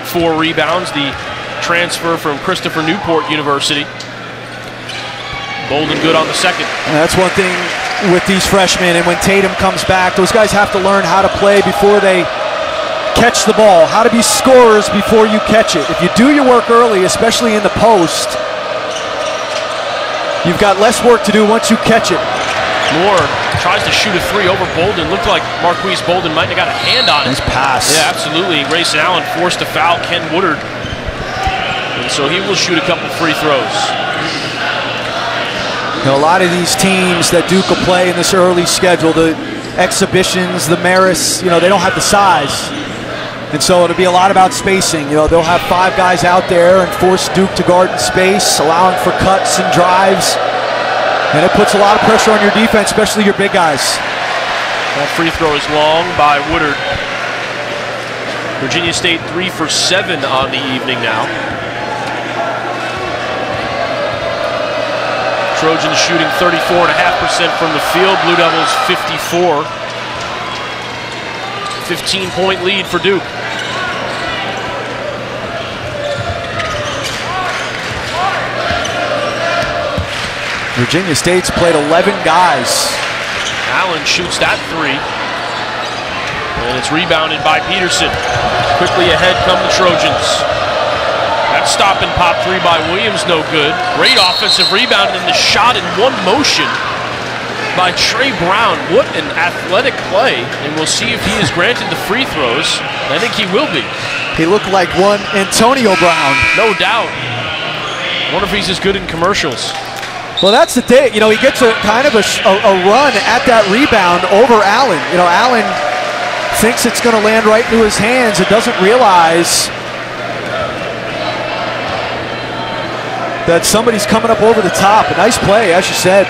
4 rebounds, the transfer from Christopher Newport University. Bolden good on the second. And that's one thing with these freshmen, and when Tatum comes back, those guys have to learn how to play before they catch the ball, how to be scorers before you catch it. If you do your work early, especially in the post, you've got less work to do once you catch it. Moore tries to shoot a 3 over Bolden. Looked like Marquise Bolden might have got a hand on it. Nice pass. Yeah, absolutely. Grayson Allen forced to foul Ken Woodard. And so he will shoot a couple free throws. You know, a lot of these teams that Duke will play in this early schedule, the exhibitions, the Marist, you know, they don't have the size. And so it'll be a lot about spacing. You know, they'll have 5 guys out there and force Duke to guard in space, allowing for cuts and drives. And it puts a lot of pressure on your defense, especially your big guys. That free throw is long by Woodard. Virginia State 3 for 7 on the evening now. Trojans shooting 34.5% from the field. Blue Devils 54. 15-point lead for Duke. Virginia State's played 11 guys. Allen shoots that 3. And it's rebounded by Peterson. Quickly ahead come the Trojans. That stop and pop 3 by Williams, no good. Great offensive rebound, and the shot in one motion by Trey Brown. What an athletic play, and we'll see if he is granted the free throws. I think he will be. He looked like one Antonio Brown. No doubt. I wonder if he's as good in commercials. Well, that's the thing. You know, he gets a kind of a run at that rebound over Allen. You know, Allen thinks it's going to land right into his hands and doesn't realize that somebody's coming up over the top. A nice play, as you said.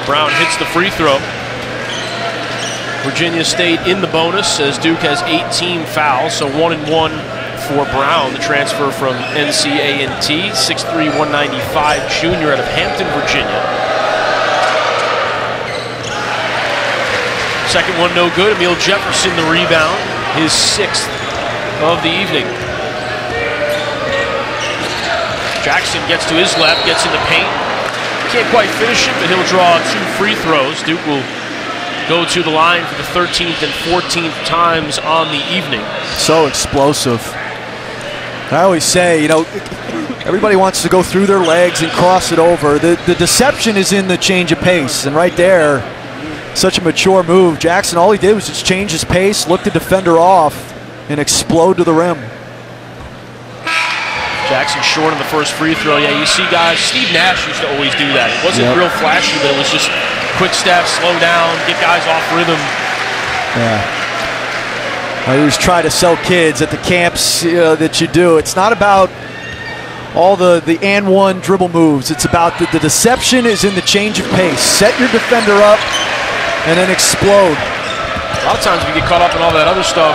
Brown hits the free throw. Virginia State in the bonus as Duke has 18 fouls, so 1-1 for Brown, the transfer from NCA&T, 6'3", 195 junior out of Hampton, Virginia. Second one no good. Emil Jefferson the rebound, his 6th of the evening. Jackson gets to his left, gets in the paint. Can't quite finish it, but he'll draw 2 free throws. Duke will go to the line for the 13th and 14th times on the evening. So explosive. I always say, you know, everybody wants to go through their legs and cross it over. The deception is in the change of pace, and right there, such a mature move. Jackson, all he did was just change his pace, look the defender off, and explode to the rim. Jackson short on the first free throw. Yeah, you see guys, Steve Nash used to always do that. It wasn't real flashy, but it was just quick steps, slow down, get guys off rhythm. Yeah. I always try to sell kids at the camps that you do. It's not about all the and one dribble moves. It's about the deception is in the change of pace. Set your defender up and then explode. A lot of times we get caught up in all that other stuff.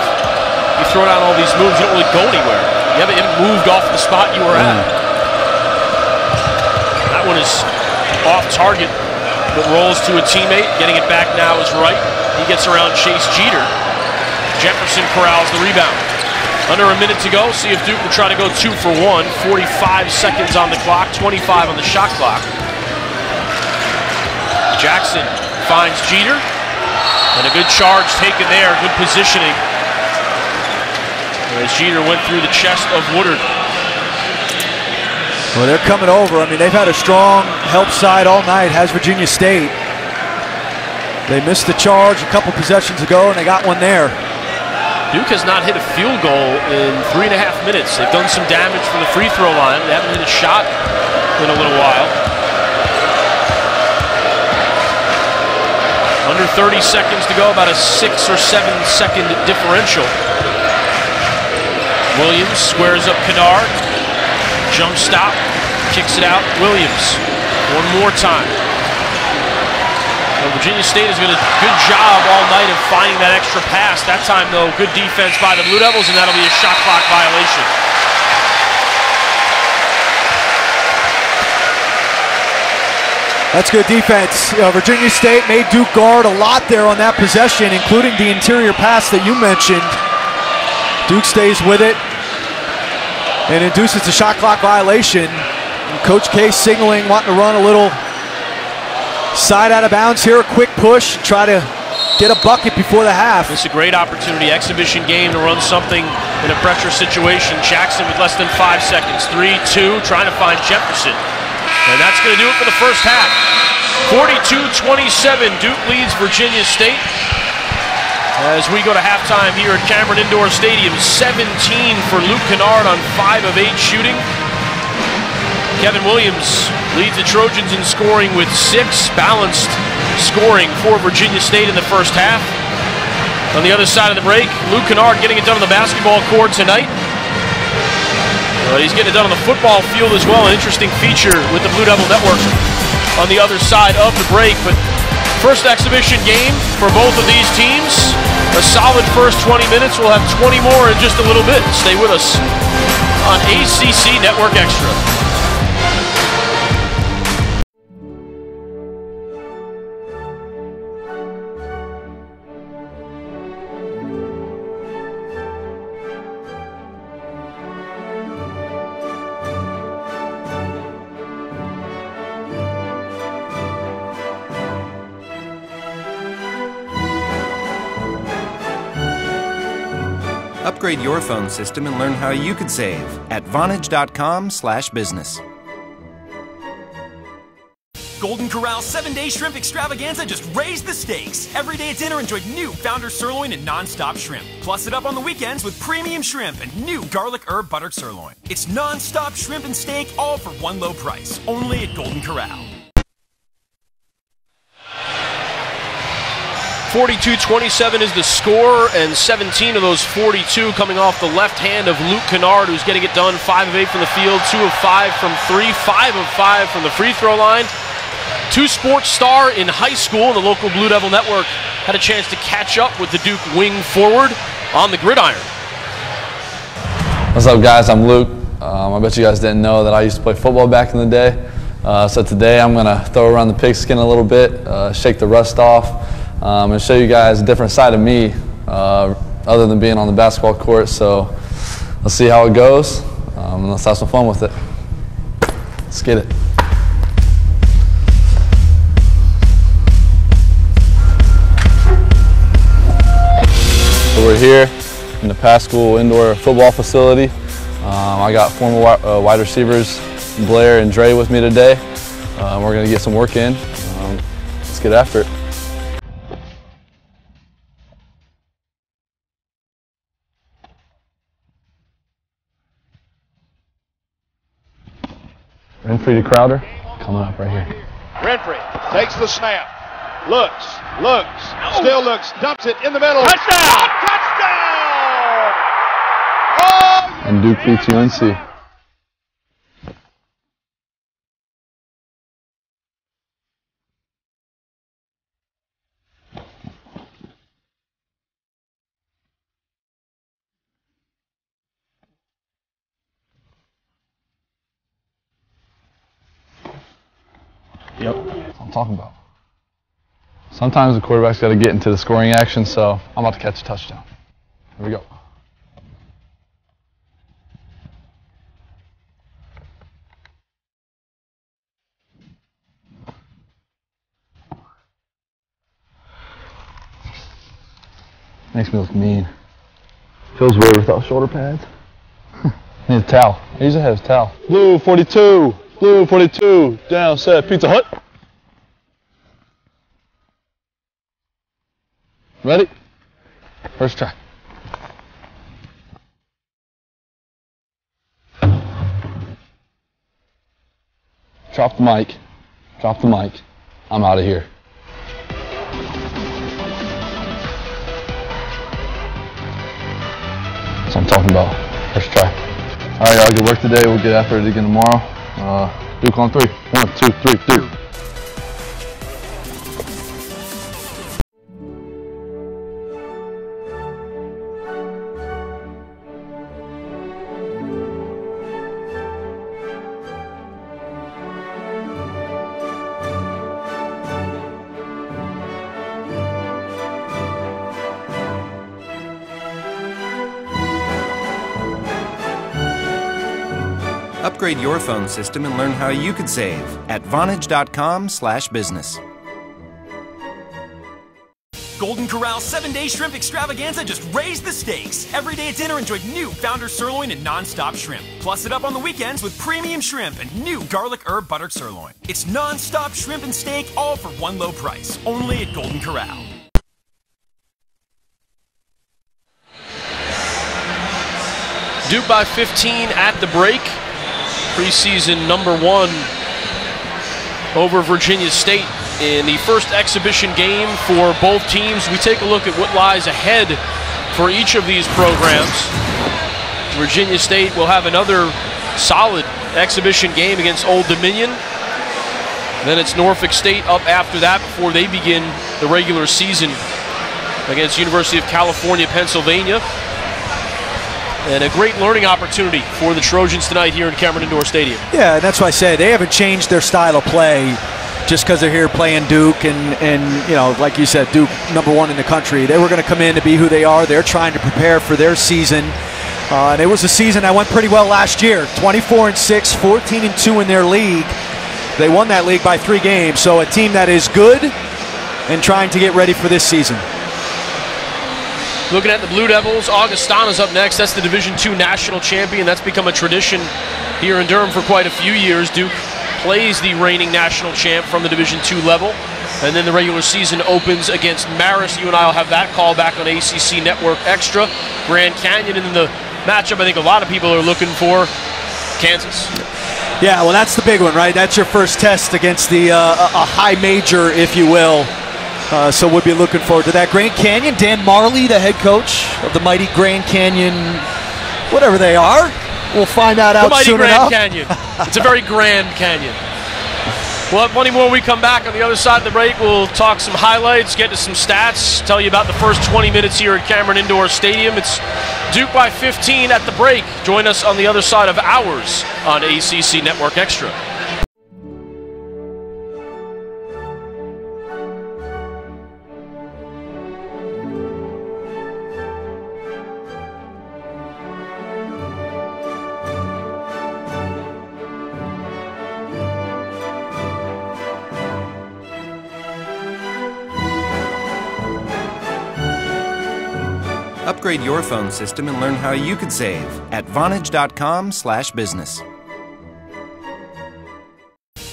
You throw down all these moves, you don't really go anywhere. You haven't moved off the spot you were at. That one is off target, but rolls to a teammate. Getting it back now is Wright. He gets around Chase Jeter. Jefferson corrals the rebound. Under a minute to go. See if Duke will try to go 2 for 1. 45 seconds on the clock, 25 on the shot clock. Jackson finds Jeter. And a good charge taken there. Good positioning. As Jeter went through the chest of Woodard. Well, they're coming over. I mean, they've had a strong help side all night, has Virginia State. They missed the charge a couple possessions ago, and they got one there. Duke has not hit a field goal in 3.5 minutes. They've done some damage from the free throw line. They haven't hit a shot in a little while. Under 30 seconds to go, about a 6 or 7 second differential. Williams squares up Kennard. Jump stop, kicks it out. Williams, one more time. Well, Virginia State has done a good job all night of finding that extra pass. That time, though, good defense by the Blue Devils, and that'll be a shot clock violation. That's good defense. Virginia State made Duke guard a lot there on that possession, including the interior pass that you mentioned. Duke stays with it and induces a shot clock violation. And Coach K signaling, wanting to run a little side out of bounds here, a quick push, try to get a bucket before the half. This is a great opportunity, exhibition game to run something in a pressure situation. Jackson with less than 5 seconds. 3-2, trying to find Jefferson. And that's going to do it for the first half. 42-27, Duke leads Virginia State. As we go to halftime here at Cameron Indoor Stadium, 17 for Luke Kennard on 5 of 8 shooting. Kevin Williams leads the Trojans in scoring with 6, balanced scoring for Virginia State in the first half. On the other side of the break, Luke Kennard getting it done on the basketball court tonight. He's getting it done on the football field as well. An interesting feature with the Blue Devil Network on the other side of the break. But first exhibition game for both of these teams. A solid first 20 minutes. We'll have 20 more in just a little bit. Stay with us on ACC Network Extra. Upgrade your phone system and learn how you could save at Vonage.com/business. Golden Corral 7-day shrimp extravaganza just raised the stakes. Every day at dinner, enjoy new Founder Sirloin and Non-Stop Shrimp. Plus it up on the weekends with premium shrimp and new garlic herb buttered sirloin. It's non-stop shrimp and steak, all for one low price. Only at Golden Corral. 42-27 is the score, and 17 of those 42 coming off the left hand of Luke Kennard, who's getting it done. 5 of 8 from the field, 2 of 5 from 3, 5 of 5 from the free throw line. 2 sports star in high school, and the local Blue Devil Network had a chance to catch up with the Duke wing forward on the gridiron. What's up, guys? I'm Luke. I bet you guys didn't know that I used to play football back in the day. So today I'm going to throw around the pigskin a little bit, shake the rust off, and show you guys a different side of me other than being on the basketball court. So let's see how it goes, and let's have some fun with it. Let's get it. So we're here in the Paschal Indoor Football Facility. I got former wide receivers Blair and Dre with me today. We're going to get some work in. Let's get after it. Renfrey to Crowder, coming up right here. Renfrey takes the snap, looks, still looks, dumps it in the middle. Touchdown! Touchdown! Oh! And Duke beats UNC. Yep. That's what I'm talking about. Sometimes the quarterback's got to get into the scoring action, so I'm about to catch a touchdown. Here we go. Makes me look mean. Feels weird without shoulder pads. Need a towel. He usually has a towel. Blue 42. Blue 42. Down set. Pizza Hut. Ready? First try. Drop the mic. Drop the mic. I'm out of here. That's what I'm talking about. First try. All right, y'all. Good work today. We'll get after it again tomorrow. Duke on 3. 1, 2, 3, 2. Upgrade your phone system and learn how you could save at Vonage.com/business. Golden Corral 7-day shrimp extravaganza just raised the stakes. Every day at dinner, enjoy new Founder sirloin and non-stop shrimp. Plus it up on the weekends with premium shrimp and new garlic herb buttered sirloin. It's non-stop shrimp and steak, all for one low price. Only at Golden Corral. Duke by 15 at the break. Preseason number 1 over Virginia State in the first exhibition game for both teams. We take a look at what lies ahead for each of these programs. Virginia State will have another solid exhibition game against Old Dominion. Then it's Norfolk State up after that before they begin the regular season against University of California, Pennsylvania. And a great learning opportunity for the Trojans tonight here in Cameron Indoor Stadium. Yeah, and that's why I say they haven't changed their style of play just because they're here playing Duke and you know, like you said, Duke number 1 in the country. They were going to come in to be who they are. They're trying to prepare for their season. And it was a season that went pretty well last year. 24-6, 14-2 in their league. They won that league by 3 games. So a team that is good and trying to get ready for this season. Looking at the Blue Devils, Augustana's up next. That's the Division II national champion. That's become a tradition here in Durham for quite a few years. Duke plays the reigning national champ from the Division II level. And then the regular season opens against Marist. You and I will have that call back on ACC Network Extra. Grand Canyon, and then the matchup I think a lot of people are looking for, Kansas. Yeah, well, that's the big one, right? That's your first test against the a high major, if you will. So we'll be looking forward to that. Grand Canyon, Dan Marley, the head coach of the mighty Grand Canyon, whatever they are. We'll find out soon enough. The mighty Grand Canyon. It's a very grand canyon. We'll have plenty more when we come back. On the other side of the break, we'll talk some highlights, get to some stats, tell you about the first 20 minutes here at Cameron Indoor Stadium. It's Duke by 15 at the break. Join us on the other side of ours on ACC Network Extra. Upgrade your phone system and learn how you could save at Vonage.com/business.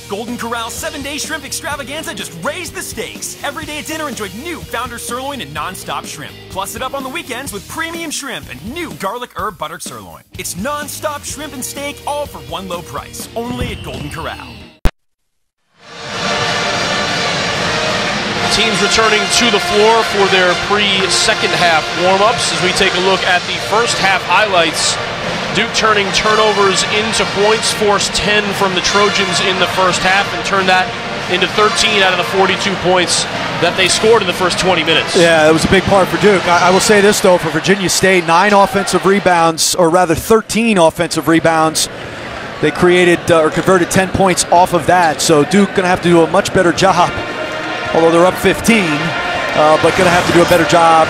Golden Corral 7-day shrimp extravaganza just raised the stakes. Every day at dinner, enjoy new Founder Sirloin and Non-Stop Shrimp. Plus it up on the weekends with premium shrimp and new garlic herb buttered sirloin. It's non-stop shrimp and steak, all for one low price. Only at Golden Corral. Teams returning to the floor for their pre-second half warm-ups as we take a look at the first half highlights. Duke turning turnovers into points, forced 10 from the Trojans in the first half and turned that into 13 out of the 42 points that they scored in the first 20 minutes. Yeah, it was a big part for Duke. I will say this, though, for Virginia State, 9 offensive rebounds, or rather 13 offensive rebounds. They created or converted 10 points off of that, so Duke going to have to do a much better job, although they're up 15, but going to have to do a better job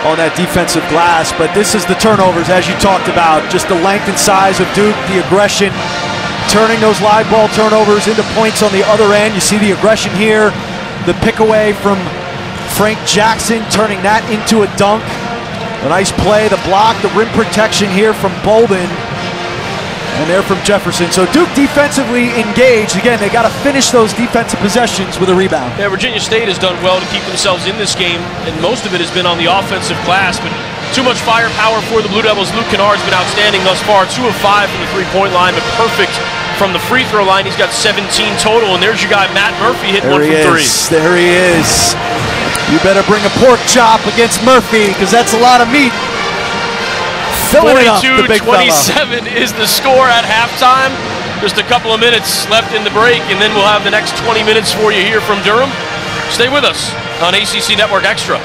on that defensive glass. But this is the turnovers, as you talked about, just the length and size of Duke, the aggression, turning those live ball turnovers into points on the other end. You see the aggression here, the pick away from Frank Jackson, turning that into a dunk. A nice play, the block, the rim protection here from Bolden, and there from Jefferson. So Duke defensively engaged. Again, they got to finish those defensive possessions with a rebound. Yeah, Virginia State has done well to keep themselves in this game, and most of it has been on the offensive glass, but too much firepower for the Blue Devils. Luke Kennard's been outstanding thus far, 2 of 5 from the three-point line, but perfect from the free throw line. He's got 17 total, and there's your guy, Matt Murphy, hitting 1 from 3. There he is. You better bring a pork chop against Murphy, because that's a lot of meat. 42-27 is the score at halftime. Just a couple of minutes left in the break, and then we'll have the next 20 minutes for you here from Durham. Stay with us on ACC Network Extra.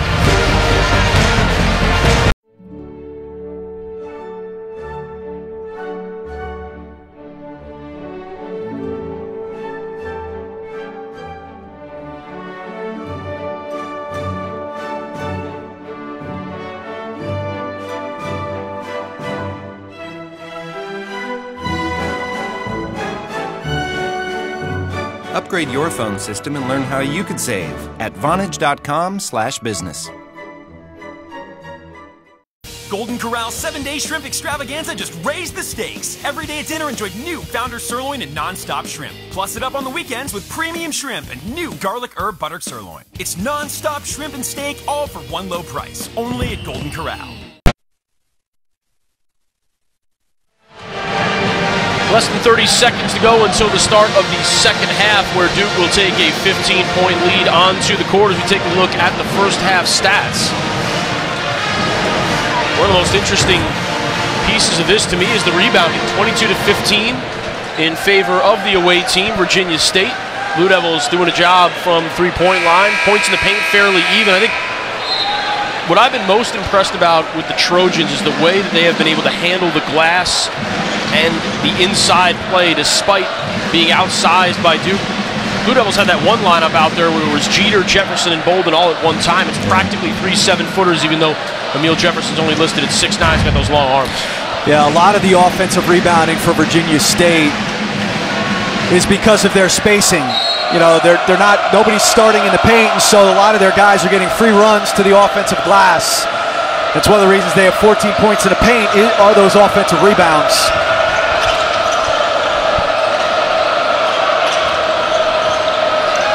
Upgrade your phone system and learn how you could save at Vonage.com/business. Golden Corral 7-day shrimp extravaganza just raised the stakes. Every day at dinner, enjoy new Founder Sirloin and Non-Stop Shrimp. Plus it up on the weekends with premium shrimp and new garlic herb buttered sirloin. It's non-stop shrimp and steak, all for one low price. Only at Golden Corral. Less than 30 seconds to go until the start of the second half, where Duke will take a 15-point lead onto the court as we take a look at the first half stats. One of the most interesting pieces of this to me is the rebounding. 22-15 in favor of the away team, Virginia State. Blue Devils doing a job from three-point line. Points in the paint fairly even. I think what I've been most impressed about with the Trojans is the way that they have been able to handle the glass and the inside play despite being outsized by Duke. Blue Devils had that one lineup out there where it was Jeter, Jefferson, and Bolden all at one time. It's practically 3 7-footers, even though Emil Jefferson's only listed at 6'9". He's got those long arms. Yeah, a lot of the offensive rebounding for Virginia State is because of their spacing. You know, nobody's starting in the paint, and so a lot of their guys are getting free runs to the offensive glass. That's one of the reasons they have 14 points in the paint are those offensive rebounds.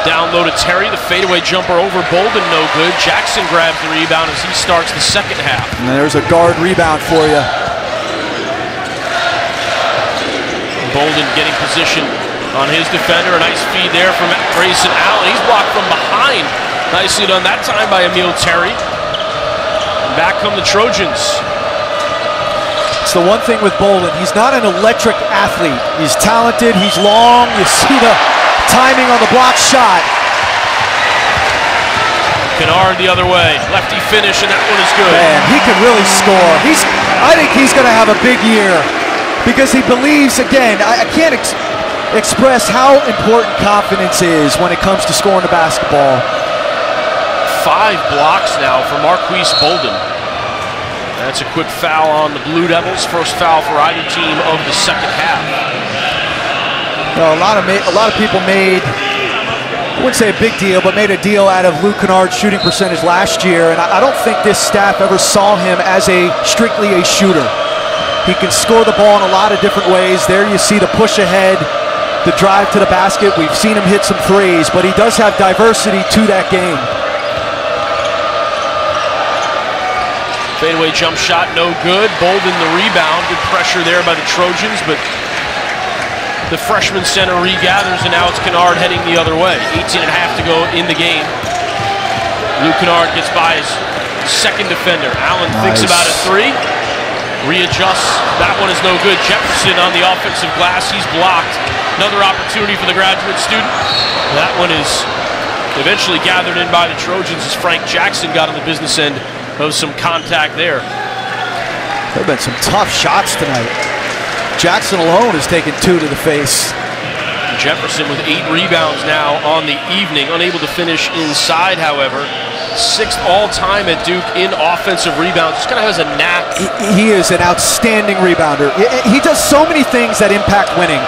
Down low to Terry, the fadeaway jumper over Bolden, no good. Jackson grabs the rebound as he starts the second half. And there's a guard rebound for you. Bolden getting position on his defender. A nice feed there from Grayson Allen. He's blocked from behind. Nicely done that time by Emil Terry. And back come the Trojans. It's the one thing with Bolden. He's not an electric athlete. He's talented. He's long. You see the timing on the block shot. Kennard the other way. Lefty finish, and that one is good. Man, he can really score. I think he's going to have a big year because he believes, again, I can't express how important confidence is when it comes to scoring the basketball. 5 blocks now for Marquise Bolden. That's a quick foul on the Blue Devils. First foul for either team of the second half. A lot of people made I wouldn't say a big deal, but made a deal out of Luke Kennard's shooting percentage last year, and I don't think this staff ever saw him as strictly a shooter. He can score the ball in a lot of different ways. There you see the push ahead, the drive to the basket. We've seen him hit some threes, but he does have diversity to that game. Fadeaway jump shot, no good. Bolden the rebound. Good pressure there by the Trojans, but the freshman center regathers, and now it's Kennard heading the other way. 18 and a half to go in the game. Luke Kennard gets by his second defender. Allen thinks about a three. Readjusts. That one is no good. Jefferson on the offensive glass. He's blocked. Another opportunity for the graduate student. That one is eventually gathered in by the Trojans as Frank Jackson got on the business end of some contact there. There have been some tough shots tonight. Jackson alone has taken 2 to the face. Jefferson with 8 rebounds now on the evening. Unable to finish inside, however. 6th all-time at Duke in offensive rebounds. Just kind of has a knack. He is an outstanding rebounder. He does so many things that impact winning.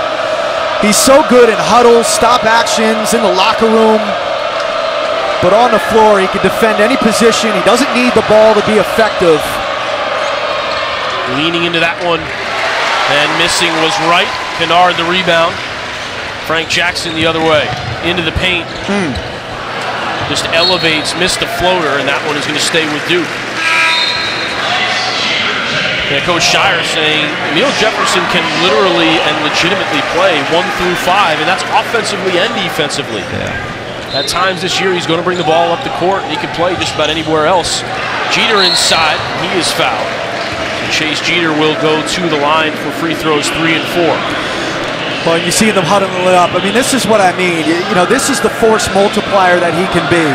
He's so good in huddles, stop actions, in the locker room. But on the floor, he can defend any position. He doesn't need the ball to be effective. Leaning into that one. And missing was right. Kennard the rebound. Frank Jackson the other way. Into the paint. Just elevates, missed the floater, and that one is going to stay with Duke. And Coach Shire saying Emil Jefferson can literally and legitimately play 1 through 5, and that's offensively and defensively. At times this year, he's going to bring the ball up the court, and he can play just about anywhere else. Jeter inside. He is fouled. Chase Jeter will go to the line for free throws 3 and 4. Well, you see them huddling it up. I mean, this is what I mean. You know, this is the force multiplier that he can be.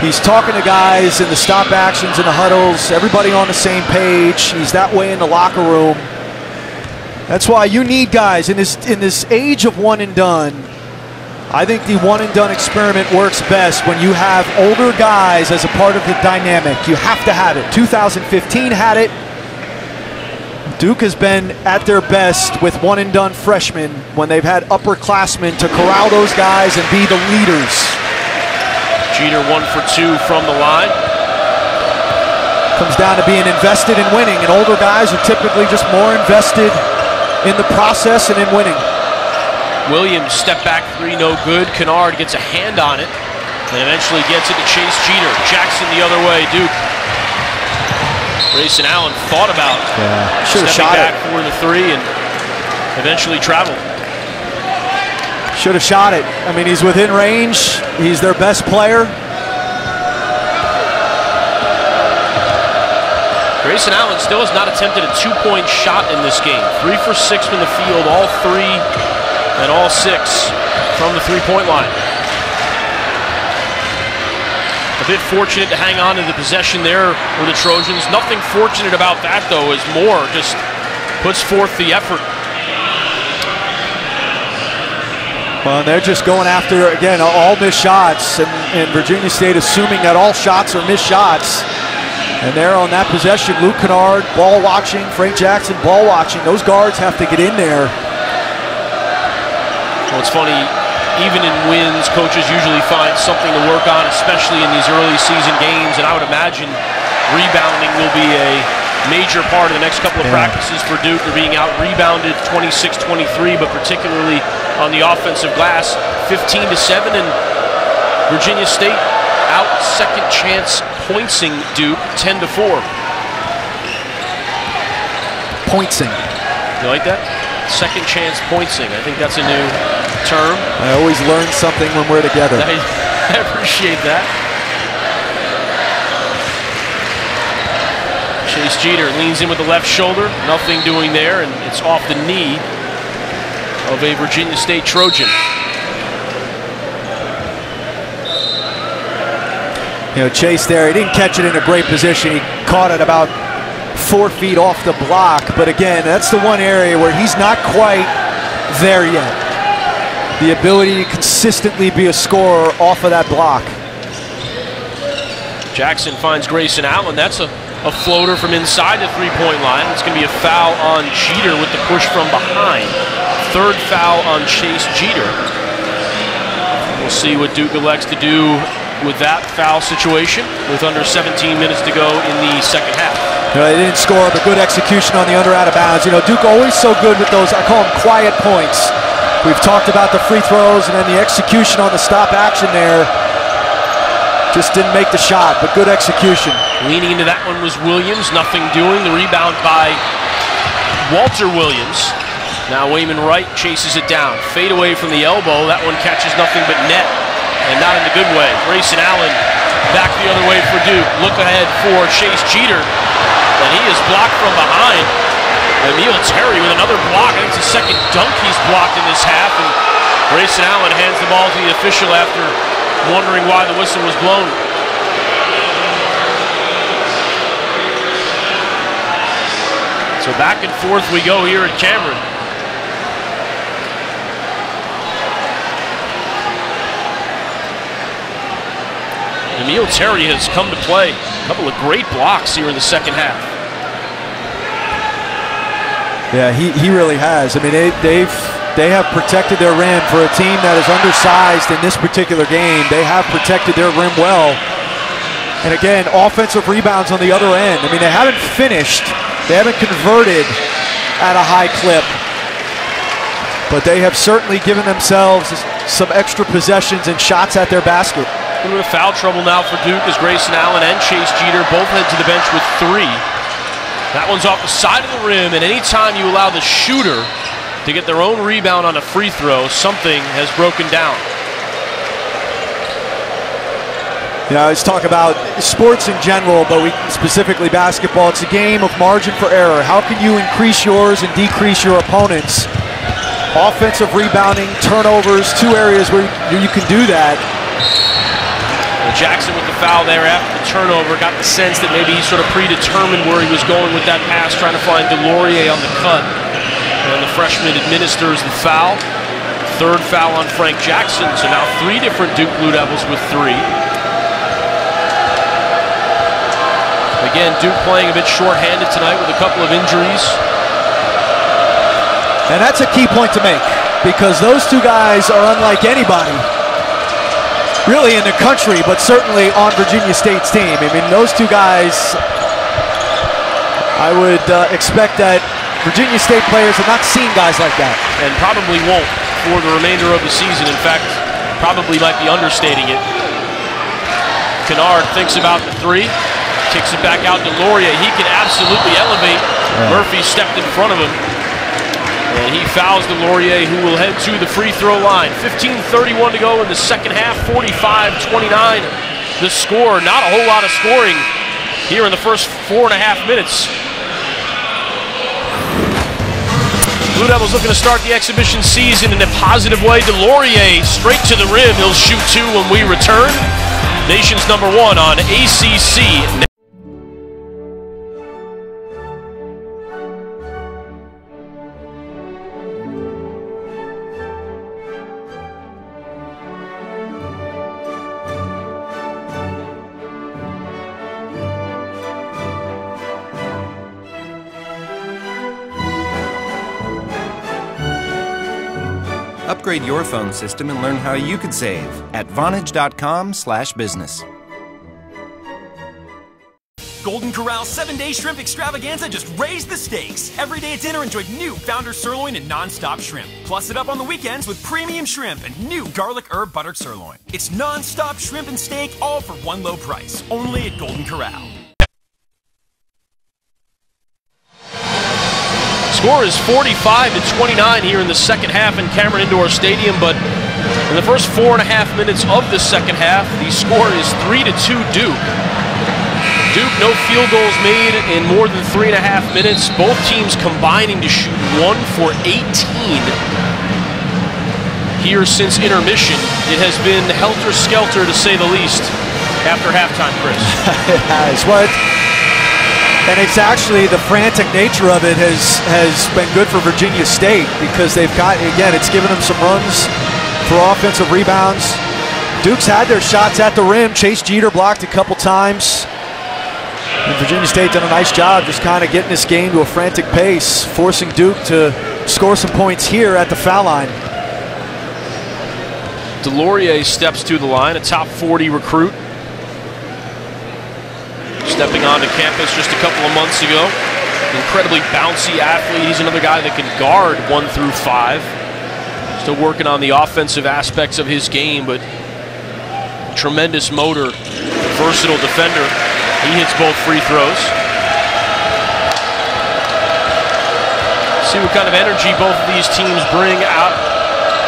He's talking to guys in the stop actions and the huddles, everybody on the same page. He's that way in the locker room. That's why you need guys in this age of one and done. I think the one and done experiment works best when you have older guys as a part of the dynamic. You have to have it. 2015 had it. Duke has been at their best with one and done freshmen when they've had upperclassmen to corral those guys and be the leaders. Jeter 1 for 2 from the line. Comes down to being invested in winning, and older guys are typically just more invested in the process and in winning. Williams step back 3, no good. Kennard gets a hand on it and eventually gets it to Chase Jeter. Jackson the other way, Duke. Grayson Allen thought about stepping back for the 3 and eventually traveled. Should have shot it. I mean, he's within range. He's their best player. Grayson Allen still has not attempted a 2-point shot in this game. 3 for 6 from the field, all 3 and all 6 from the 3-point line. A bit fortunate to hang on to the possession there for the Trojans. Nothing fortunate about that, though, as Moore just puts forth the effort. Well, they're just going after, again, all missed shots, and Virginia State assuming that all shots are missed shots. And they're on that possession. Luke Kennard, ball watching. Frank Jackson, ball watching. Those guards have to get in there. Well, it's funny. Even in wins, coaches usually find something to work on, especially in these early season games. And I would imagine rebounding will be a major part of the next couple of practices for Duke. They're being out-rebounded 26-23, but particularly on the offensive glass, 15-7. And Virginia State out second chance pointsing Duke 10-4. Pointsing. You like that? Second chance pointsing. I think that's a new term. I always learn something when we're together. I appreciate that. Chase Jeter leans in with the left shoulder. Nothing doing there, and it's off the knee of a Virginia State Trojan. You know, Chase there, he didn't catch it in a great position. He caught it about 4 feet off the block. But again, that's the one area where he's not quite there yet. The ability to consistently be a scorer off of that block. Jackson finds Grayson Allen. That's a floater from inside the three-point line. It's going to be a foul on Jeter with the push from behind. Third foul on Chase Jeter. We'll see what Duke elects to do with that foul situation with under 17 minutes to go in the second half. They didn't score, but good execution on the under out of bounds. Duke always so good with those, I call them quiet points. We've talked about the free throws and then the execution on the stop action there. Just didn't make the shot, but good execution. Leaning into that one was Williams, nothing doing. The rebound by Walter Williams. Now Wayman Wright chases it down. Fade away from the elbow. That one catches nothing but net, and not in the good way. Grayson Allen back the other way for Duke. Look ahead for Chase Jeter, and he is blocked from behind. Emil Terry with another block. I think it's the second dunk he's blocked in this half, and Grayson Allen hands the ball to the official after wondering why the whistle was blown. So back and forth we go here at Cameron. Emil Terry has come to play. A couple of great blocks here in the second half. Yeah, he really has. I mean, they have protected their rim for a team that is undersized in this particular game. They have protected their rim well. And again, offensive rebounds on the other end. I mean, they haven't finished. They haven't converted at a high clip. But they have certainly given themselves some extra possessions and shots at their basket. A little bit of foul trouble now for Duke as Grayson Allen and Chase Jeter both head to the bench with 3. That one's off the side of the rim, and anytime you allow the shooter to get their own rebound on a free throw, something has broken down. Let's talk about sports in general, but specifically basketball. It's a game of margin for error. How can you increase yours and decrease your opponents? Offensive rebounding, turnovers, 2 areas where you can do that. Jackson with the foul there after the turnover. Got the sense that maybe he sort of predetermined where he was going with that pass, trying to find Delorier on the cut. And the freshman administers the foul. 3rd foul on Frank Jackson. So now 3 different Duke Blue Devils with 3. Again, Duke playing a bit shorthanded tonight with a couple of injuries. And that's a key point to make, because those 2 guys are unlike anybody really in the country, but certainly on Virginia State's team. I mean, those 2 guys, I would expect that Virginia State players have not seen guys like that. And probably won't for the remainder of the season. In fact, probably might be understating it. Kennard thinks about the 3, kicks it back out to Laurier. He can absolutely elevate. Murphy stepped in front of him, and he fouls Delorier, who will head to the free throw line. 15:31 to go in the second half, 45-29 the score. Not a whole lot of scoring here in the first 4.5 minutes. Blue Devils looking to start the exhibition season in a positive way. Delorier straight to the rim. He'll shoot 2 when we return. Nation's #1 on ACC. Upgrade your phone system and learn how you could save at Vonage.com/business. Golden Corral 7-day shrimp extravaganza just raised the stakes. Every day at dinner, enjoy new Founder Sirloin and Non-Stop Shrimp. Plus it up on the weekends with premium shrimp and new garlic herb buttered sirloin. It's non-stop shrimp and steak, all for one low price. Only at Golden Corral. Score is 45-29 here in the second half in Cameron Indoor Stadium, but in the first 4.5 minutes of the second half, the score is 3-2 Duke. Duke, no field goals made in more than 3.5 minutes. Both teams combining to shoot 1 for 18 here since intermission. It has been helter-skelter, to say the least, after halftime, Chris. It has. And it's actually the frantic nature of it has been good for Virginia State, because they've got, again, it's given them some runs for offensive rebounds. Duke's had their shots at the rim. Chase Jeter blocked a couple times. And Virginia State done a nice job just kind of getting this game to a frantic pace, forcing Duke to score some points here at the foul line. DeLaurier steps to the line, a top 40 recruit. Stepping onto campus just a couple of months ago. Incredibly bouncy athlete. He's another guy that can guard 1 through 5. Still working on the offensive aspects of his game, but tremendous motor, versatile defender. He hits both free throws. See what kind of energy both of these teams bring out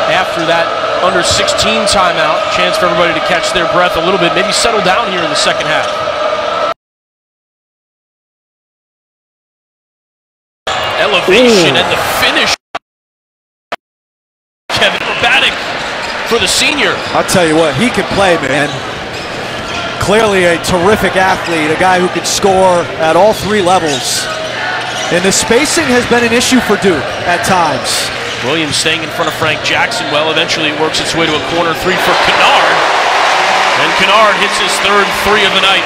after that under 16 timeout. Chance for everybody to catch their breath a little bit, maybe settle down here in the second half. Elevation and the finish. Kevin Verbatic for the senior. I'll tell you what, he can play, man. Clearly a terrific athlete, a guy who can score at all 3 levels. And the spacing has been an issue for Duke at times. Williams staying in front of Frank Jackson. Well, eventually it works its way to a corner 3 for Kennard. And Kennard hits his 3rd 3 of the night.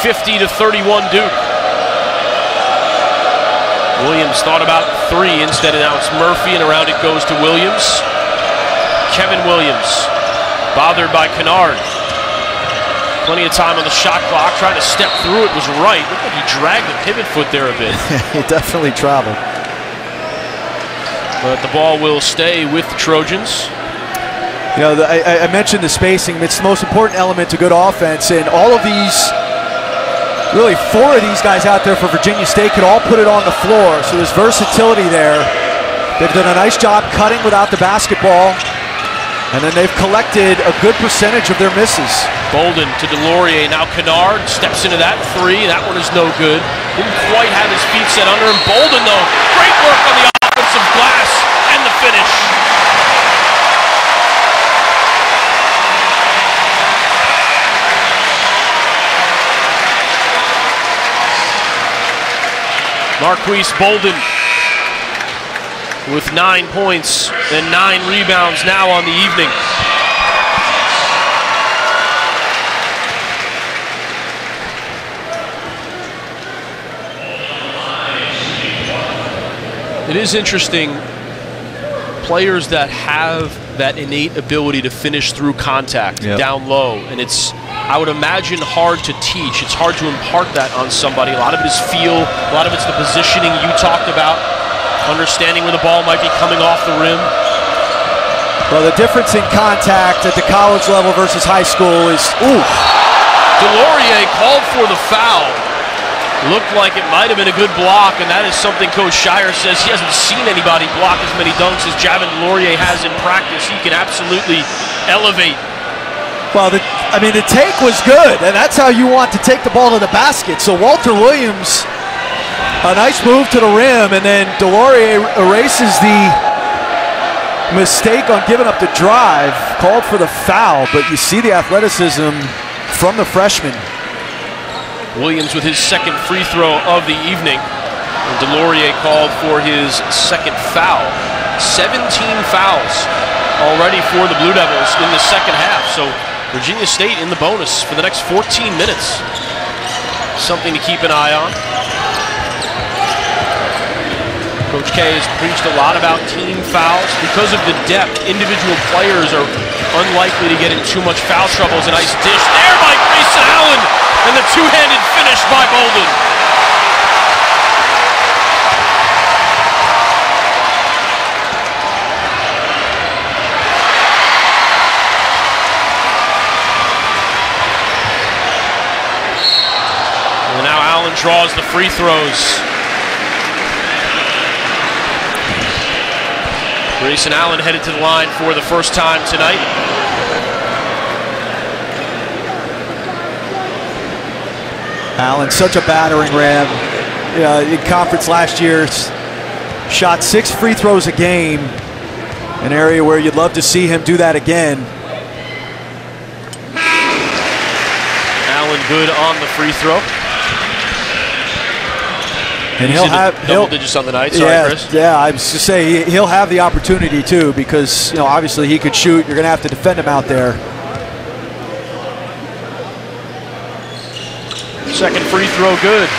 50-31 Duke. Williams thought about 3 instead, and now it's Murphy, and around it goes to Williams. Kevin Williams, bothered by Kennard. Plenty of time on the shot clock, trying to step through it, was right. Looked like he dragged the pivot foot there a bit. He definitely traveled. But the ball will stay with the Trojans. You know, I mentioned the spacing. It's the most important element to good offense, and all of these, really 4 of these guys out there for Virginia State could all put it on the floor, so there's versatility there. They've done a nice job cutting without the basketball, and then they've collected a good percentage of their misses. Bolden to DeLaurier, now Kennard steps into that 3. That one is no good. Didn't quite have his feet set under him. Bolden, though, great work on the offensive glass and the finish. Marquise Bolden with 9 points and 9 rebounds now on the evening. It is interesting, players that have that innate ability to finish through contact down low, and it's, I would imagine, hard to teach. It's hard to impart that on somebody. A lot of it is feel, a lot of it's the positioning you talked about, understanding where the ball might be coming off the rim. Well, the difference in contact at the college level versus high school is, ooh. DeLaurier called for the foul. Looked like it might have been a good block, and that is something Coach Shire says he hasn't seen anybody block as many dunks as Javin DeLaurier has in practice. He can absolutely elevate. Well, the take was good, and that's how you want to take the ball to the basket. So Walter Williams, a nice move to the rim, and then DeLaurier erases the mistake on giving up the drive, called for the foul, but you see the athleticism from the freshman. Williams with his 2nd free throw of the evening. And DeLaurier called for his 2nd foul. 17 fouls already for the Blue Devils in the second half. So Virginia State in the bonus for the next 14 minutes. Something to keep an eye on. Coach K has preached a lot about team fouls. Because of the depth, individual players are unlikely to get in too much foul trouble. It's a nice dish there by Grayson Allen, and the 2-handed finish by Bolden. And now Allen draws the free throws. Grayson Allen headed to the line for the first time tonight. Allen, such a battering ram. In conference last year, shot 6 free throws a game, an area where you'd love to see him do that again. Allen good on the free throw. And he'll have double digits on the night. Sorry, Chris. Yeah, I was to say he'll have the opportunity too, because obviously he could shoot. You're going to have to defend him out there. 2nd free throw good.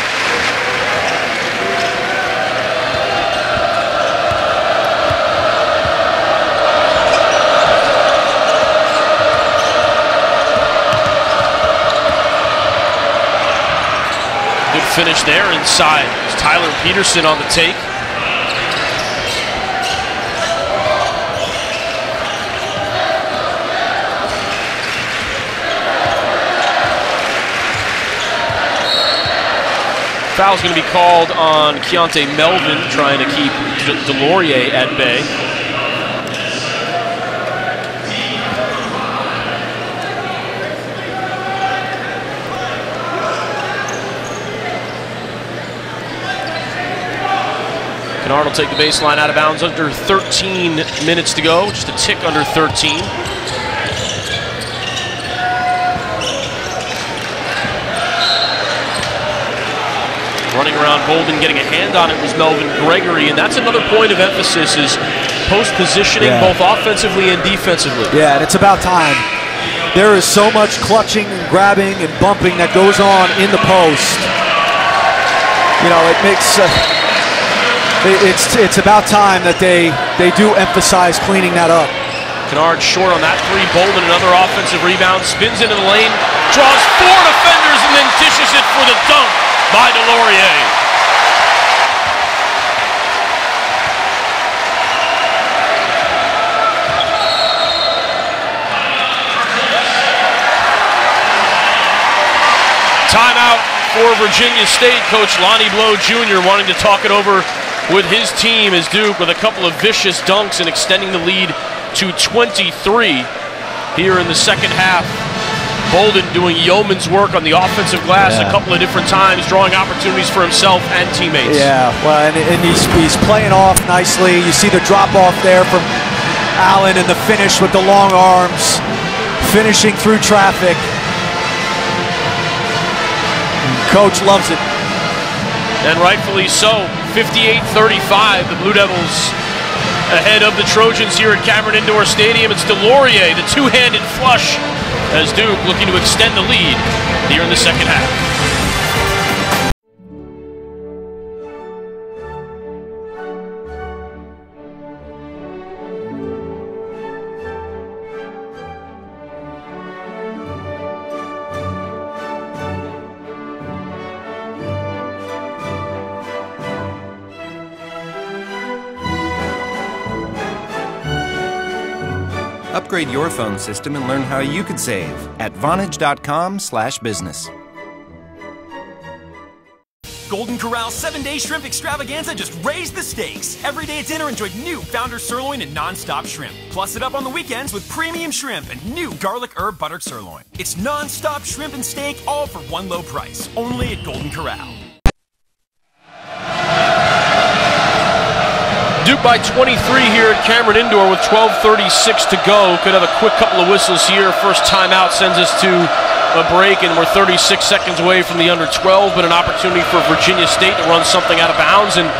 finish there inside. It's Tyler Peterson on the take. Foul's going to be called on Keontae Melvin, trying to keep DeLaurier at bay. Kennard will take the baseline out of bounds. Under 13 minutes to go, just a tick under 13. Running around Bolden, getting a hand on it was Melvin Gregory, and that's another point of emphasis is post-positioning, both offensively and defensively. Yeah, and it's about time. There is so much clutching and grabbing and bumping that goes on in the post. You know, it makes it's about time that they do emphasize cleaning that up. Kennard short on that three. Bolden another offensive rebound, spins into the lane, draws four defenders, and then dishes it for the dunk by DeLaurier. Timeout for Virginia State. Coach Lonnie Blow Jr. wanting to talk it over with his team as Duke with a couple of vicious dunks and extending the lead to 23 here in the second half. Bolden doing yeoman's work on the offensive glass a couple of different times, drawing opportunities for himself and teammates. Yeah, well, and he's playing off nicely. You see the drop-off there from Allen and the finish with the long arms, finishing through traffic. Coach loves it. And rightfully so. 58-35, the Blue Devils ahead of the Trojans here at Cameron Indoor Stadium. It's DeLaurier, the two-handed flush, as Duke looking to extend the lead here in the second half. Upgrade your phone system and learn how you could save at Vonage.com/business. Golden Corral 7-Day Shrimp Extravaganza just raised the stakes. Every day at dinner, enjoy new Founder Sirloin and Non-Stop Shrimp. Plus it up on the weekends with premium shrimp and new garlic herb buttered sirloin. It's non-stop shrimp and steak, all for one low price. Only at Golden Corral. Duke by 23 here at Cameron Indoor with 12:36 to go. Could have a quick couple of whistles here. First timeout sends us to a break, and we're 36 seconds away from the under 12, but an opportunity for Virginia State to run something out of bounds, and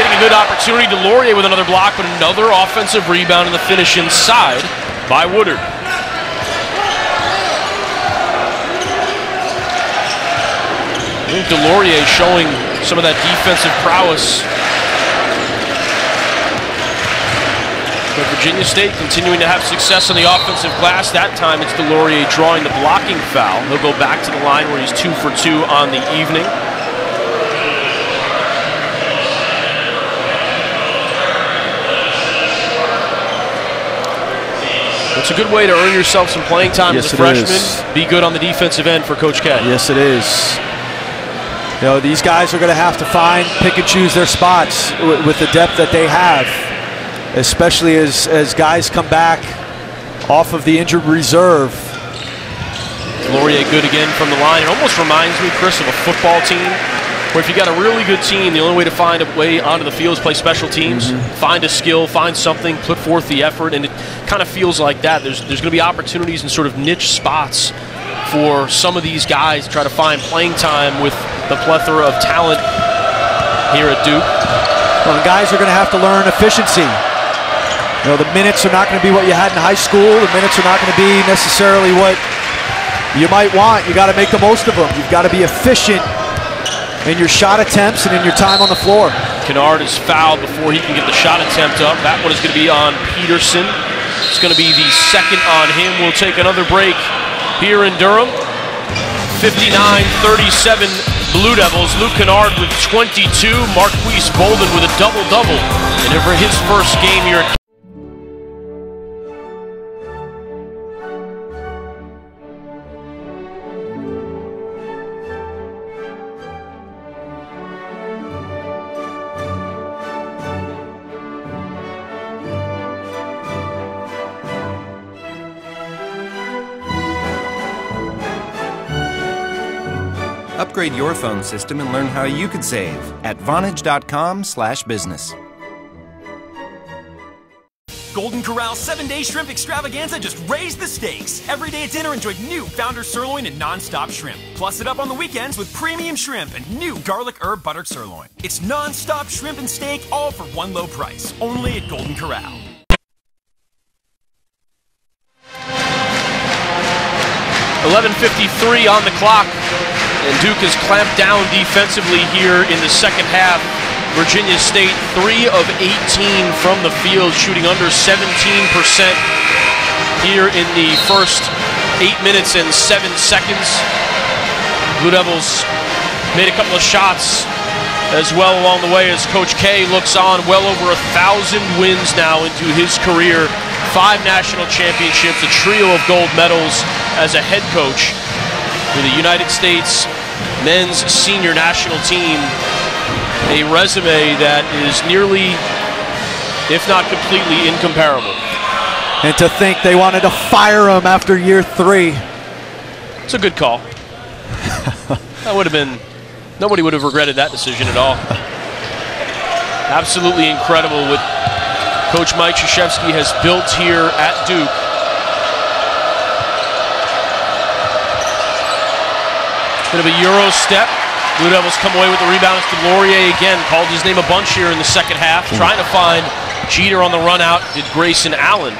getting a good opportunity. DeLaurier with another block, but another offensive rebound in the finish inside by Woodard. I think DeLaurier showing some of that defensive prowess. But Virginia State continuing to have success on the offensive glass. That time it's DeLaurier drawing the blocking foul. He'll go back to the line where he's 2 for 2 on the evening. It's a good way to earn yourself some playing time as a freshman. Be good on the defensive end for Coach K. Yes, it is. You know, these guys are going to have to pick and choose their spots with the depth that they have, especially as guys come back off of the injured reserve. DeLaurier good again from the line. It almost reminds me, Chris, of a football team where if you got a really good team, the only way to find a way onto the field is play special teams, find a skill, find something, put forth the effort, and it kind of feels like that. There's going to be opportunities in sort of niche spots for some of these guys to try to find playing time with the plethora of talent here at Duke. Well, the guys are going to have to learn efficiency. You know, the minutes are not going to be what you had in high school. The minutes are not going to be necessarily what you might want. You got to make the most of them. You've got to be efficient in your shot attempts and in your time on the floor. Kennard is fouled before he can get the shot attempt up. That one is going to be on Peterson. It's going to be the second on him. We'll take another break here in Durham. 59-37 Blue Devils. Luke Kennard with 22. Marquise Bolden with a double-double. And for his first game here at Upgrade your phone system and learn how you could save at Vonage.com/business. Golden Corral 7-day shrimp extravaganza just raised the stakes. Every day at dinner, enjoy new Founder Sirloin and Non-Stop Shrimp. Plus it up on the weekends with premium shrimp and new garlic herb buttered sirloin. It's non-stop shrimp and steak, all for one low price. Only at Golden Corral. .11:53 on the clock, and Duke has clamped down defensively here in the second half. Virginia State 3 of 18 from the field, shooting under 17% here in the first 8 minutes and 7 seconds. Blue Devils made a couple of shots as well along the way as Coach K looks on. Well over 1,000 wins now into his career. 5 national championships, a trio of gold medals as a head coach for the United States men's senior national team. A resume that is nearly, if not completely, incomparable. And to think they wanted to fire him after year 3. It's a good call. That would have been, nobody would have regretted that decision at all. Absolutely incredible what Coach Mike Krzyzewski has built here at Duke. Bit of a Euro step. Blue Devils come away with the rebound. It's DeLaurier again. Called his name a bunch here in the second half. Trying to find Jeter on the run out. Did Grayson Allen.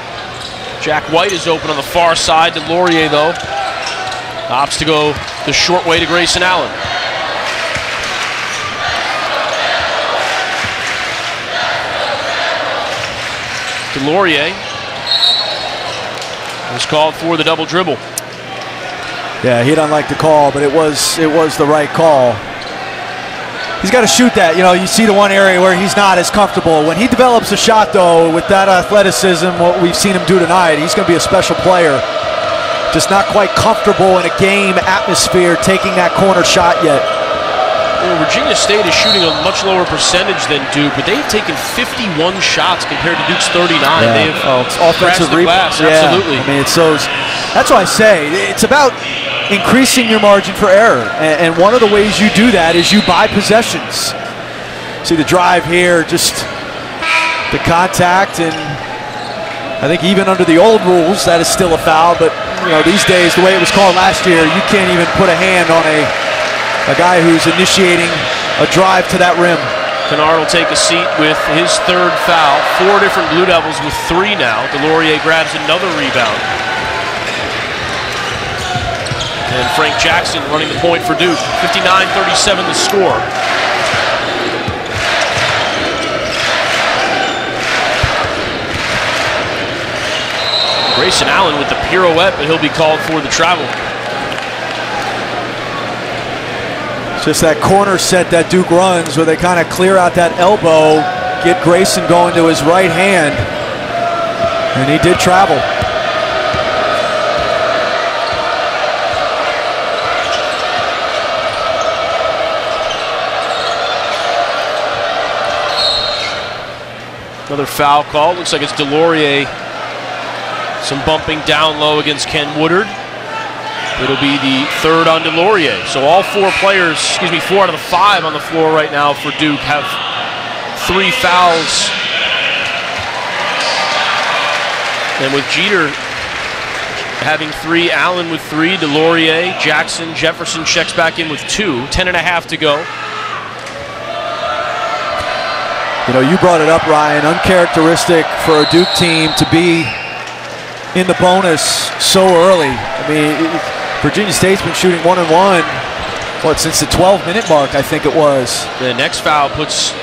Jack White is open on the far side. DeLaurier, though, opts to go the short way to Grayson Allen. DeLaurier was called for the double dribble. Yeah, he doesn't like the call, but it was the right call. He's got to shoot that. You know, you see the one area where he's not as comfortable. When he develops a shot, though, with that athleticism, what we've seen him do tonight, he's going to be a special player. Just not quite comfortable in a game atmosphere taking that corner shot yet. Well, Virginia State is shooting a much lower percentage than Duke, but they've taken 51 shots compared to Duke's 39. Yeah. They have it's offensive glass, yeah. Absolutely. I mean, it's those. That's why I say it's about increasing your margin for error, and one of the ways you do that is you buy possessions. See the drive here, just the contact, and I think even under the old rules that is still a foul. But you know, these days, the way it was called last year, you can't even put a hand on a guy who's initiating a drive to that rim. Kennard will take a seat with his third foul. 4 different Blue Devils with 3 now. DeLaurier grabs another rebound. And Frank Jackson running the point for Duke. 59-37 the score. Grayson Allen with the pirouette, but he'll be called for the travel. Just that corner set that Duke runs where they kind of clear out that elbow, get Grayson going to his right hand, and he did travel. Another foul call. Looks like it's DeLaurier. Some bumping down low against Ken Woodard. It'll be the third on DeLaurier. So all 4 players, 4 out of the 5 on the floor right now for Duke have 3 fouls. And with Jeter having 3, Allen with 3, DeLaurier, Jackson, Jefferson checks back in with 2. 10.5 to go. You know, you brought it up, Ryan. Uncharacteristic for a Duke team to be in the bonus so early. I mean, Virginia State's been shooting 1-1, since the 12-minute mark, I think it was. The next foul puts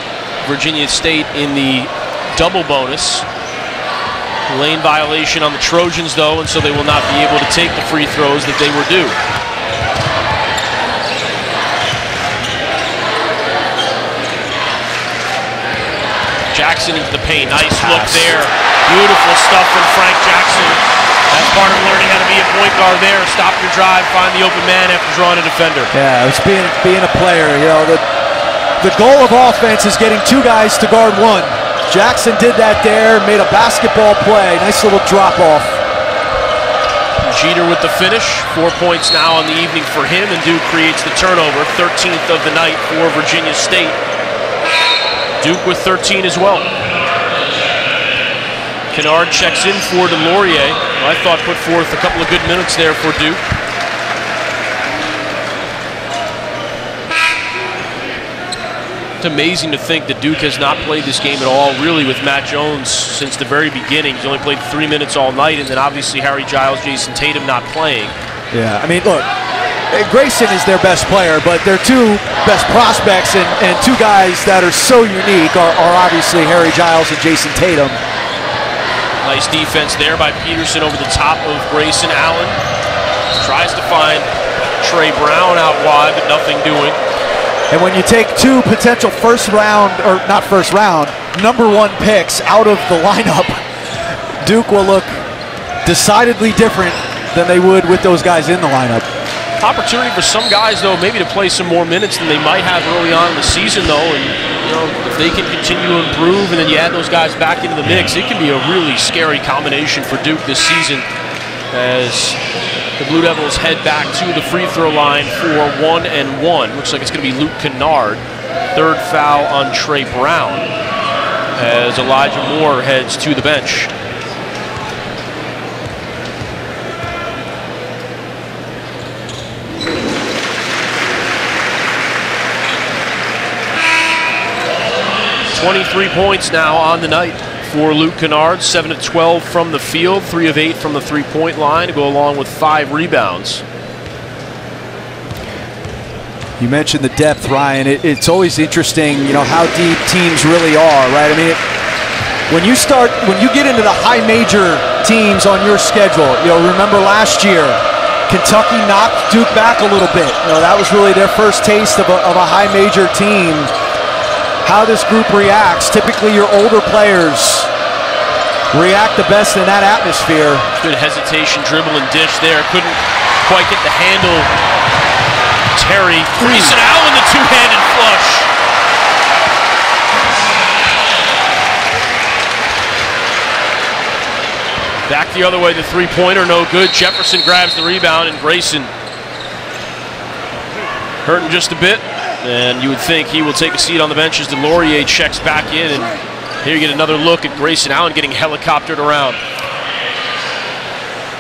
Virginia State in the double bonus. Lane violation on the Trojans, though, and so they will not be able to take the free throws that they were due. Jackson into the paint. Nice look there. Beautiful stuff from Frank Jackson. That's part of learning how to be a point guard there. Stop your drive, find the open man after drawing a defender. Yeah, it's being a player. You know, the goal of offense is getting two guys to guard one. Jackson did that there, made a basketball play. Nice little drop off. Jeter with the finish. 4 points now on the evening for him, and Duke creates the turnover. 13th of the night for Virginia State. Duke with 13 as well. Kennard checks in for DeLaurier. I thought put forth a couple of good minutes there for Duke. It's amazing to think that Duke has not played this game at all, really, with Matt Jones since the very beginning. He's only played 3 minutes all night, and then obviously Harry Giles, Jason Tatum not playing. Yeah, I mean, look, Grayson is their best player, but their two best prospects and two guys that are so unique are obviously Harry Giles and Jason Tatum. Nice defense there by Peterson over the top of Grayson Allen. Tries to find Trey Brown out wide, but nothing doing. And when you take two potential number one picks out of the lineup, Duke will look decidedly different than they would with those guys in the lineup. Opportunity for some guys, though, maybe to play some more minutes than they might have early on in the season, though. And, you know, if they can continue to improve and then you add those guys back into the mix, it can be a really scary combination for Duke this season as the Blue Devils head back to the free throw line for 1-and-1. Looks like it's going to be Luke Kennard. Third foul on Trey Brown as Elijah Moore heads to the bench. .23 points now on the night for Luke Kennard. 7 of 12 from the field, 3 of 8 from the three-point line to go along with 5 rebounds. You mentioned the depth, Ryan. It's always interesting, you know, how deep teams really are, right? I mean, when you get into the high major teams on your schedule, you know, remember last year, Kentucky knocked Duke back a little bit. You know, that was really their first taste of a high major team. How this group reacts. Typically your older players react the best in that atmosphere. Good hesitation, dribble and dish there. Couldn't quite get the handle. Terry. Grayson Allen, the two-handed flush. Back the other way, the three-pointer, no good. Jefferson grabs the rebound, and Grayson hurting just a bit. And you would think he will take a seat on the bench as DeLaurier checks back in. And here you get another look at Grayson Allen getting helicoptered around.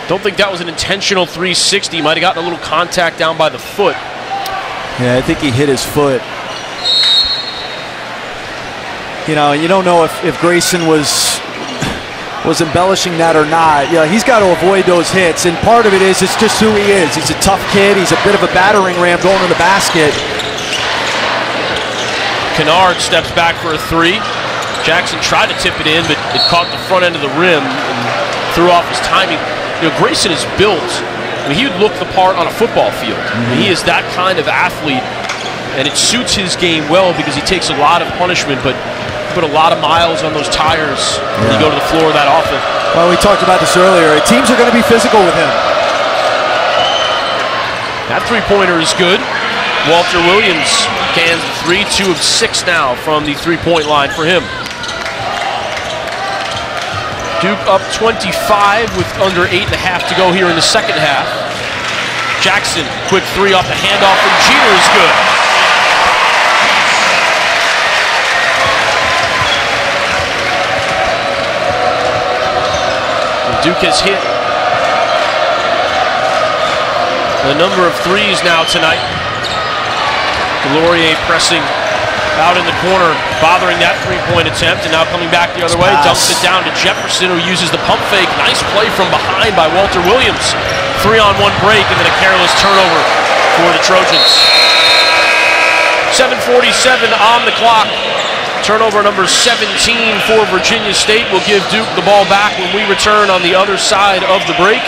Don't think that was an intentional 360. Might have gotten a little contact down by the foot. Yeah, I think he hit his foot. You know, you don't know if Grayson was embellishing that or not. You know, he's got to avoid those hits. And part of it is it's just who he is. He's a tough kid. He's a bit of a battering ram going to the basket. Kennard steps back for a three. Jackson tried to tip it in, but it caught the front end of the rim and threw off his timing. You know, Grayson is built. I mean, he would look the part on a football field. I mean, he is that kind of athlete, and it suits his game well because he takes a lot of punishment, but put a lot of miles on those tires when you go to the floor that often. Well, we talked about this earlier. Teams are going to be physical with him. That three-pointer is good. Walter Williams cans the three, 2 of 6 now from the three-point line for him. Duke up 25 with under 8.5 to go here in the second half. Jackson, quick three off the handoff from Jeter is good. And Duke has hit a number of threes now tonight. DeLaurier pressing out in the corner, bothering that three-point attempt, and now coming back the other way, dumps it down to Jefferson, who uses the pump fake. Nice play from behind by Walter Williams. 3-on-1 break, and then a careless turnover for the Trojans. 7:47 on the clock. Turnover number 17 for Virginia State will give Duke the ball back when we return on the other side of the break.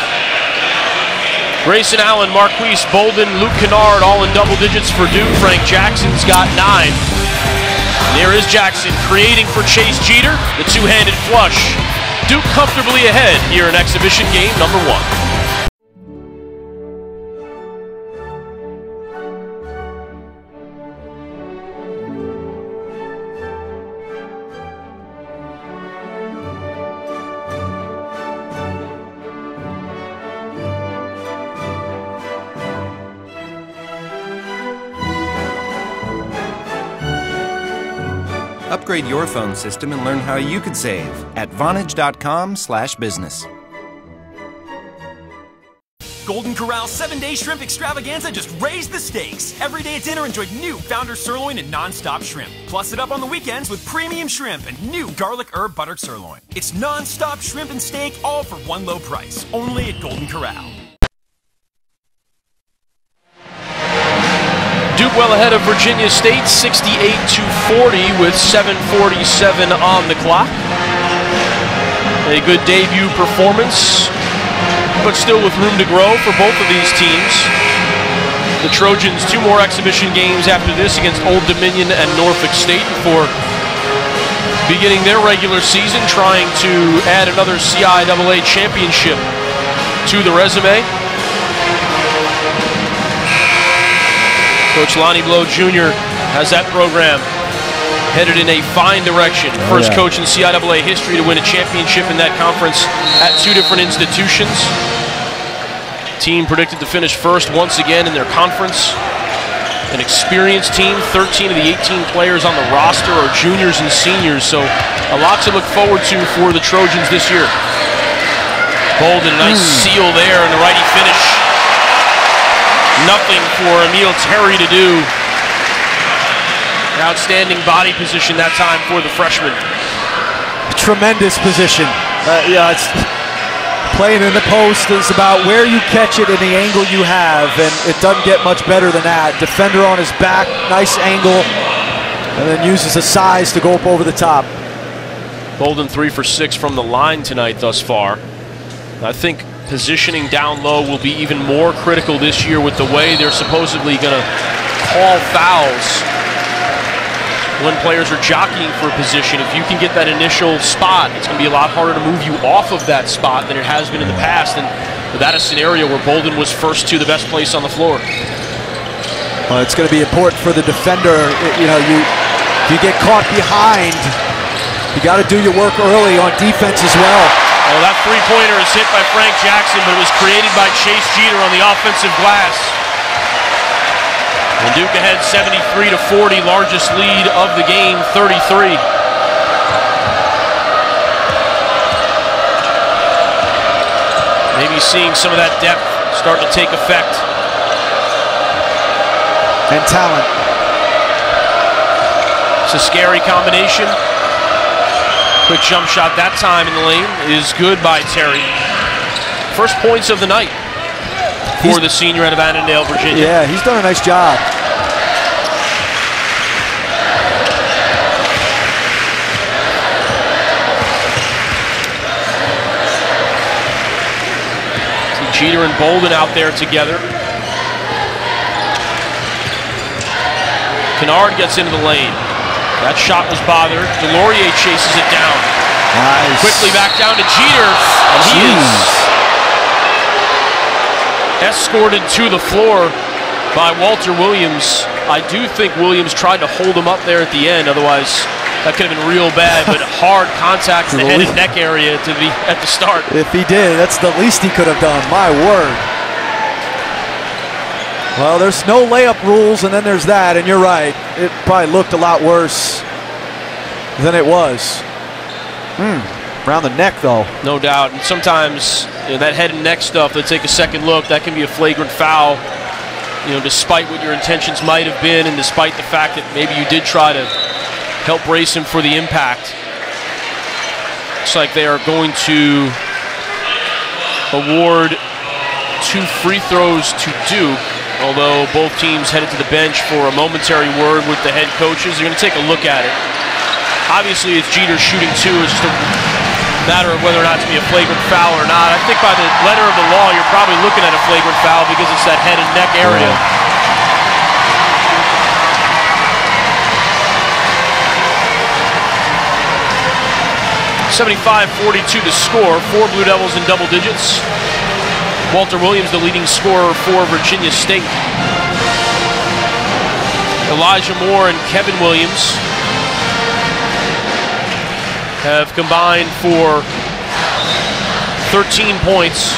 Grayson Allen, Marquise Bolden, Luke Kennard all in double digits for Duke. Frank Jackson's got 9. There is Jackson creating for Chase Jeter. The two-handed flush. Duke comfortably ahead here in exhibition game number 1. Upgrade your phone system and learn how you could save at Vonage.com/business. Golden Corral 7-day shrimp extravaganza just raised the stakes. Every day at dinner, enjoy new Founder sirloin and non-stop shrimp. Plus it up on the weekends with premium shrimp and new garlic herb buttered sirloin. It's non-stop shrimp and steak, all for one low price. Only at Golden Corral. Duke well ahead of Virginia State, 68-40 with 7:47 on the clock. A good debut performance, but still with room to grow for both of these teams. The Trojans 2 more exhibition games after this against Old Dominion and Norfolk State before beginning their regular season, trying to add another CIAA championship to the resume. Coach Lonnie Blow Jr. has that program headed in a fine direction. First coach in CIAA history to win a championship in that conference at 2 different institutions. Team predicted to finish first once again in their conference. An experienced team, 13 of the 18 players on the roster are juniors and seniors, so a lot to look forward to for the Trojans this year. Bolden, a nice seal there in the righty finish. Nothing for Emil Terry to do. Outstanding body position that time for the freshman. Tremendous position. It's playing in the post is about where you catch it and the angle you have, and it doesn't get much better than that. Defender on his back, nice angle, and then uses the size to go up over the top. Bolden 3 for 6 from the line tonight thus far. I think positioning down low will be even more critical this year with the way they're supposedly going to call fouls when players are jockeying for a position. If you can get that initial spot, it's going to be a lot harder to move you off of that spot than it has been in the past. And that is a scenario where Bolden was first to the best place on the floor. Well, it's going to be important for the defender. If you get caught behind, you got to do your work early on defense as well. Oh, that three-pointer is hit by Frank Jackson, but it was created by Chase Jeter on the offensive glass. And Duke ahead 73-40, largest lead of the game, 33. Maybe seeing some of that depth start to take effect. And talent. It's a scary combination. Quick jump shot that time in the lane is good by Terry. First points of the night for the senior out of Annandale, Virginia. Yeah, he's done a nice job. See Jeter and Bolden out there together. Kennard gets into the lane. That shot was bothered. Delorier chases it down. Nice. Quickly back down to Jeter. And he is escorted to the floor by Walter Williams. I do think Williams tried to hold him up there at the end. Otherwise, that could have been real bad. But hard contact in the head and neck area at the start. If he did, that's the least he could have done. My word. Well, there's no layup rules, and then there's that, and you're right. It probably looked a lot worse than it was. Around the neck, though. No doubt. And sometimes that head and neck stuff, they take a second look, that can be a flagrant foul, despite what your intentions might have been and despite the fact that maybe you did try to help brace him for the impact. Looks like they are going to award 2 free throws to Duke. Although both teams headed to the bench for a momentary word with the head coaches. They're going to take a look at it. Obviously, it's Jeter shooting 2. It's just a matter of whether or not it's to be a flagrant foul or not. I think by the letter of the law, you're probably looking at a flagrant foul because it's that head and neck area. 75-42 the score. 4 Blue Devils in double digits. Walter Williams, the leading scorer for Virginia State. Elijah Moore and Kevin Williams have combined for 13 points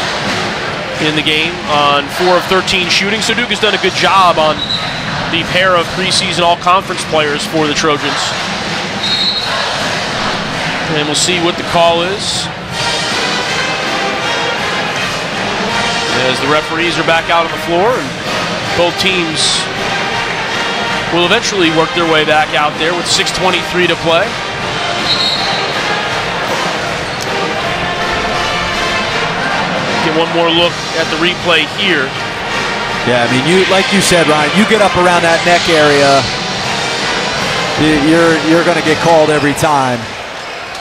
in the game on 4 of 13 shooting. So Duke has done a good job on the pair of preseason all-conference players for the Trojans. And we'll see what the call is as the referees are back out on the floor, and both teams will eventually work their way back out there with 6:23 to play. Get one more look at the replay here. Yeah, I mean, like you said, Ryan, you get up around that neck area, you're going to get called every time.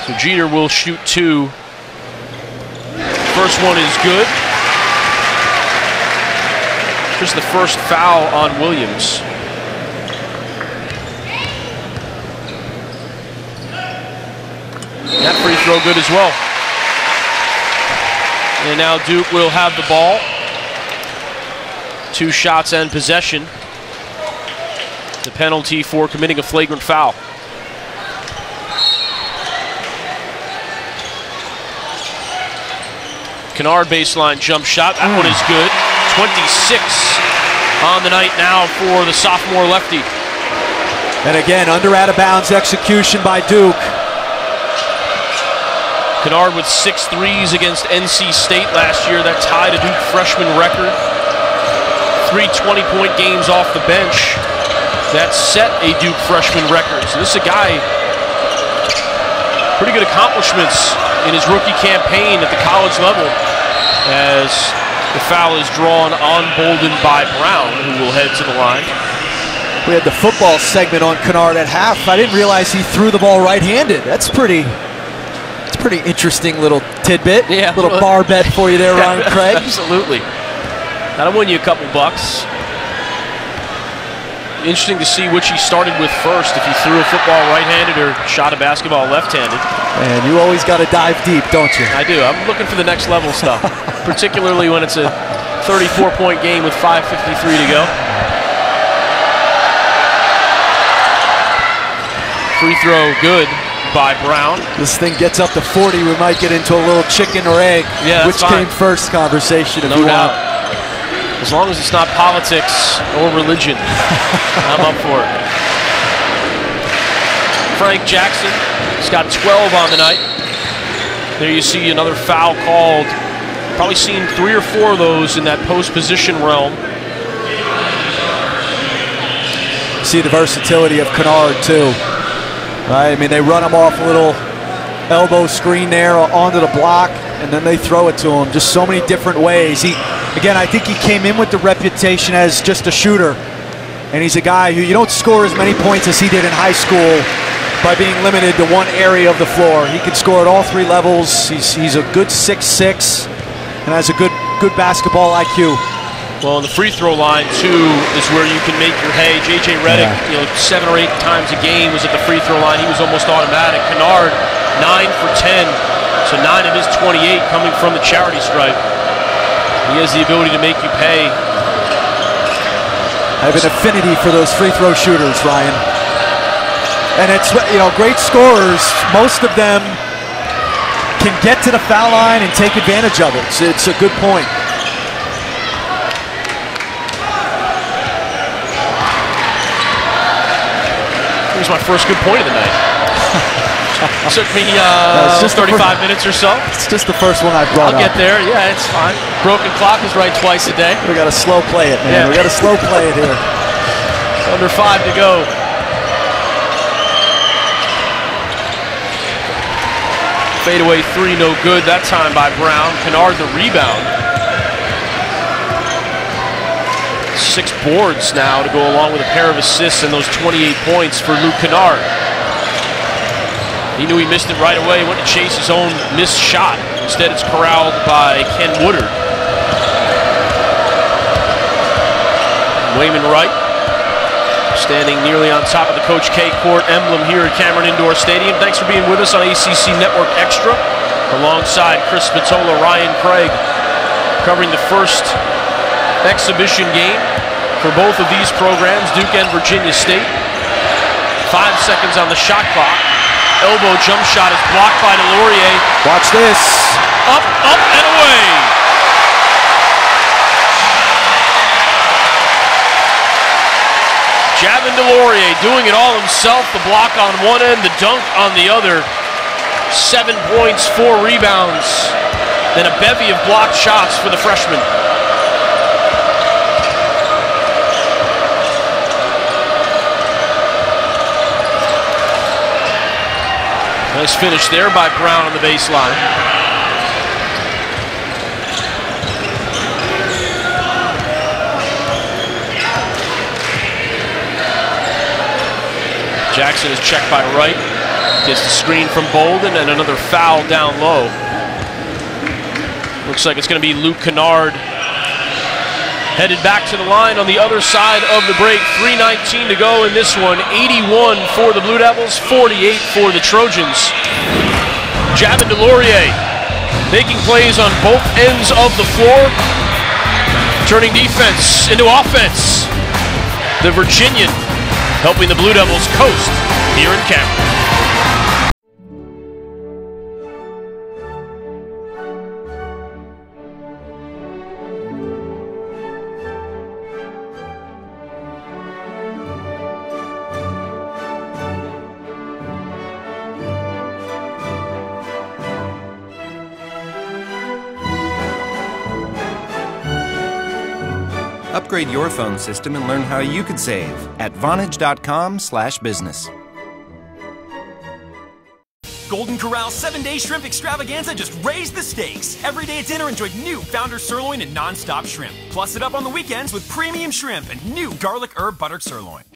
So Jeter will shoot 2. First one is good. Just the first foul on Williams. That free throw good as well. And now Duke will have the ball. 2 shots and possession. The penalty for committing a flagrant foul. Kennard baseline jump shot. That one is good. 26 on the night now for the sophomore lefty. And again, under out of bounds execution by Duke. Kennard with 6 threes against NC State last year. That tied a Duke freshman record. 3 20-point games off the bench. That set a Duke freshman record. So this is a guy, pretty good accomplishments in his rookie campaign at the college level, as the foul is drawn on Bolden by Brown, who will head to the line. We had the football segment on Kennard at half. I didn't realize he threw the ball right-handed. That's pretty interesting little tidbit. Yeah, little bar bet for you there, Ryan Craig. Absolutely. That'll win you a couple bucks. Interesting to see which he started with first, if he threw a football right-handed or shot a basketball left-handed. And you always got to dive deep, don't you? I do. I'm looking for the next level stuff, particularly when it's a 34-point game with 5:53 to go. Free throw good by Brown. This thing gets up to 40. We might get into a little chicken or egg. Yeah, which came first conversation, if you want. As long as it's not politics or religion, I'm up for it. Frank Jackson has got 12 on the night. There you see another foul called. Probably seen 3 or 4 of those in that post-position realm. See the versatility of Kennard, too. Right? I mean, they run him off a little elbow screen there onto the block, and then they throw it to him. Just so many different ways. Again, I think he came in with the reputation as just a shooter. And he's a guy who you don't score as many points as he did in high school by being limited to one area of the floor. He can score at all 3 levels. He's a good 6'6", and has a good basketball IQ. Well, on the free throw line, too, is where you can make your hay. J.J. Redick, 7 or 8 times a game was at the free throw line. He was almost automatic. Kennard, 9 for 10. So 9 of his 28 coming from the charity stripe. He has the ability to make you pay. I have an affinity for those free throw shooters, Ryan. And it's, great scorers, most of them can get to the foul line and take advantage of it. So it's a good point. Here's my first good point of the night. Took me just 35 minutes or so. It's just the first one I brought up. I'll get there. Yeah, it's fine. Broken clock is right twice a day. We got to slow play it, man. Yeah. We got to slow play it here. Under 5 to go. Fadeaway 3, no good. That time by Brown. Kennard the rebound. 6 boards now to go along with a pair of assists and those 28 points for Luke Kennard. He knew he missed it right away. He went to chase his own missed shot. Instead, it's corralled by Ken Woodard. Wayman Wright standing nearly on top of the Coach K Court emblem here at Cameron Indoor Stadium. Thanks for being with us on ACC Network Extra. Alongside Chris Spatola, Ryan Craig, covering the first exhibition game for both of these programs, Duke and Virginia State. 5 seconds on the shot clock. Elbow jump shot is blocked by DeLaurier. Watch this. Up, and away. Javin DeLaurier doing it all himself. The block on one end, the dunk on the other. 7 points, 4 rebounds, then a bevy of blocked shots for the freshman. Nice finish there by Brown on the baseline. Jackson is checked by Wright. Gets the screen from Bolden and another foul down low. Looks like it's going to be Luke Kennard headed back to the line on the other side of the break. 3:19 to go in this one. 81 for the Blue Devils, 48 for the Trojans. Javin DeLaurier making plays on both ends of the floor, turning defense into offense. The Virginian helping the Blue Devils coast here in Cameron. Upgrade your phone system and learn how you could save at Vonage.com/business. Golden Corral 7-day shrimp extravaganza just raised the stakes. Every day at dinner, enjoy new Founder Sirloin and Non-Stop Shrimp. Plus it up on the weekends with premium shrimp and new garlic herb buttered sirloin.